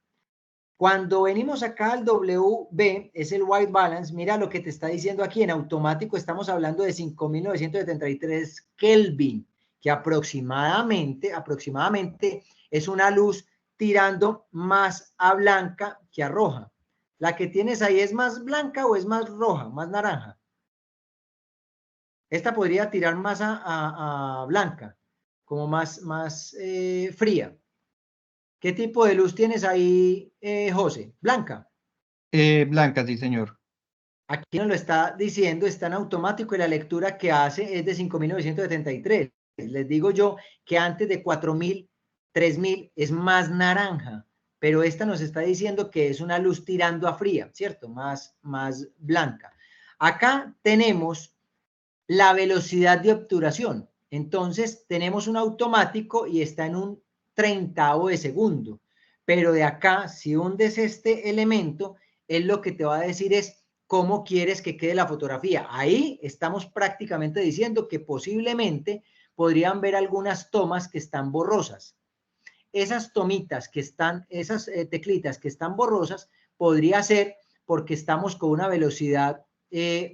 Cuando venimos acá al WB, es el white balance, mira lo que te está diciendo aquí, en automático estamos hablando de 5.973 Kelvin, que aproximadamente es una luz tirando más a blanca que a roja. ¿La que tienes ahí es más blanca o es más roja, más naranja? Esta podría tirar más a blanca, como más fría. ¿Qué tipo de luz tienes ahí, José? ¿Blanca?
Blanca, sí, señor.
Aquí nos lo está diciendo, está en automático y la lectura que hace es de 5.973. Les digo yo que antes de 4.000, 3.000 es más naranja, pero esta nos está diciendo que es una luz tirando a fría, ¿cierto? Más blanca. Acá tenemos la velocidad de obturación. Entonces tenemos un automático y está en un 30avo de segundo. Pero de acá, si hundes este elemento, él lo que te va a decir es cómo quieres que quede la fotografía. Ahí estamos prácticamente diciendo que posiblemente podrían ver algunas tomas que están borrosas. Esas tomitas que están, esas teclitas que están borrosas, podría ser porque estamos con una velocidad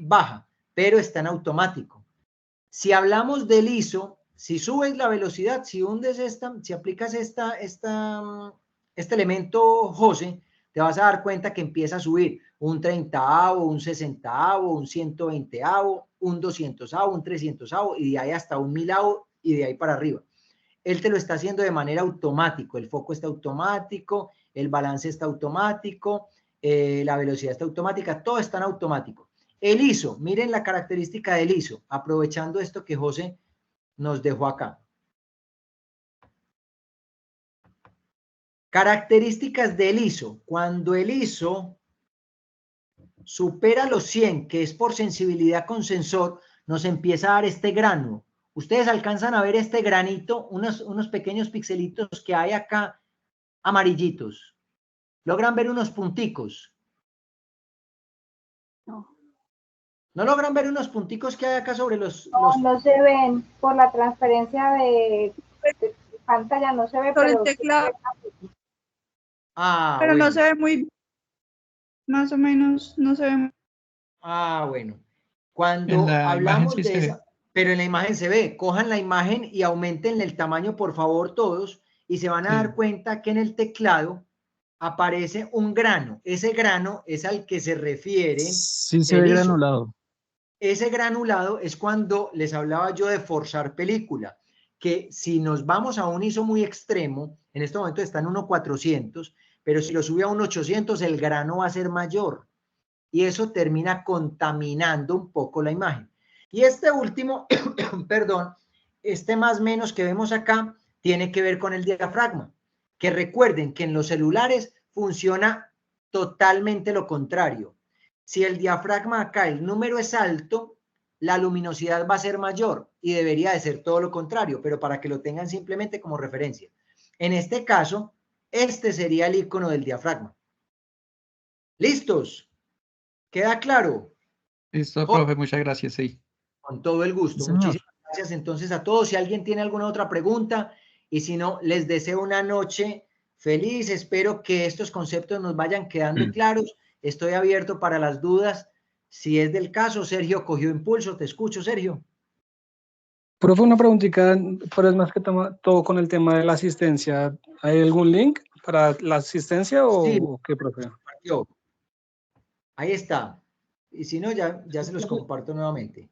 baja, pero está en automático. Si hablamos del ISO, si subes la velocidad, si hundes esta, si aplicas este elemento, José, te vas a dar cuenta que empieza a subir un 30avo, un 60avo, un 120avo, un 200avo, un 300avo y de ahí hasta un 1000avo y de ahí para arriba. Él te lo está haciendo de manera automática, el foco está automático, el balance está automático, la velocidad está automática, todo está en automático. El ISO, miren la característica del ISO, aprovechando esto que José nos dejó acá. Características del ISO. Cuando el ISO supera los 100, que es por sensibilidad con sensor, nos empieza a dar este grano. Ustedes alcanzan a ver este granito, unos pequeños pixelitos que hay acá, amarillitos. ¿Logran ver unos punticos?
No.
¿No logran ver unos punticos que hay acá sobre los...?
No se ven por la transferencia de pantalla, no se ve,
Sobre
pero
el teclado.
Ah,
pero
bueno.
no se ve muy, más o menos, no se ve.
Ah, bueno. Cuando hablamos de esa, pero en la imagen se ve, cojan la imagen y aumenten el tamaño, por favor, todos, y se van a dar cuenta que en el teclado aparece un grano. Ese grano es al que se refiere.
Sí, se ve granulado.
Ese granulado es cuando les hablaba yo de forzar película, que si nos vamos a un ISO muy extremo, en este momento está en 1.400, pero si lo sube a 1.800, el grano va a ser mayor. Y eso termina contaminando un poco la imagen. Y este último, perdón, este más o menos que vemos acá, tiene que ver con el diafragma. Que recuerden que en los celulares funciona totalmente lo contrario. Si el diafragma acá, el número es alto, la luminosidad va a ser mayor y debería de ser todo lo contrario, pero para que lo tengan simplemente como referencia. En este caso, este sería el icono del diafragma. ¿Listos? ¿Queda claro?
Listo, profe, muchas gracias, sí.
Con todo el gusto.
Sí,
muchísimas gracias entonces a todos. Si alguien tiene alguna otra pregunta y si no, les deseo una noche feliz. Espero que estos conceptos nos vayan quedando claros. Estoy abierto para las dudas. Si es del caso, Sergio cogió impulso. Te escucho, Sergio.
Profe, una preguntita, pero es más que todo con el tema de la asistencia. ¿Hay algún link para la asistencia o,
sí,
o qué, profe?
Ahí está. Y si no, ya se los comparto nuevamente.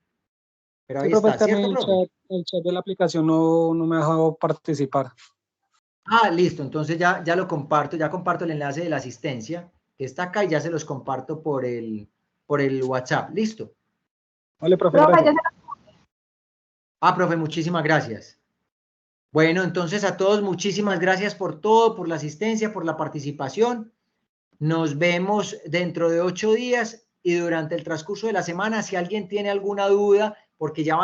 Pero ahí
Sí, profe,
está, ¿cierto, profe?
El chat de la aplicación no me ha dejado participar.
Ah, listo. Entonces ya lo comparto. Ya comparto el enlace de la asistencia que está acá y ya se los comparto por el WhatsApp. ¿Listo?
Vale, profe, gracias.
Ah, profe, muchísimas gracias. Bueno, entonces a todos muchísimas gracias por todo, por la asistencia, por la participación. Nos vemos dentro de 8 días y durante el transcurso de la semana. Si alguien tiene alguna duda, porque ya van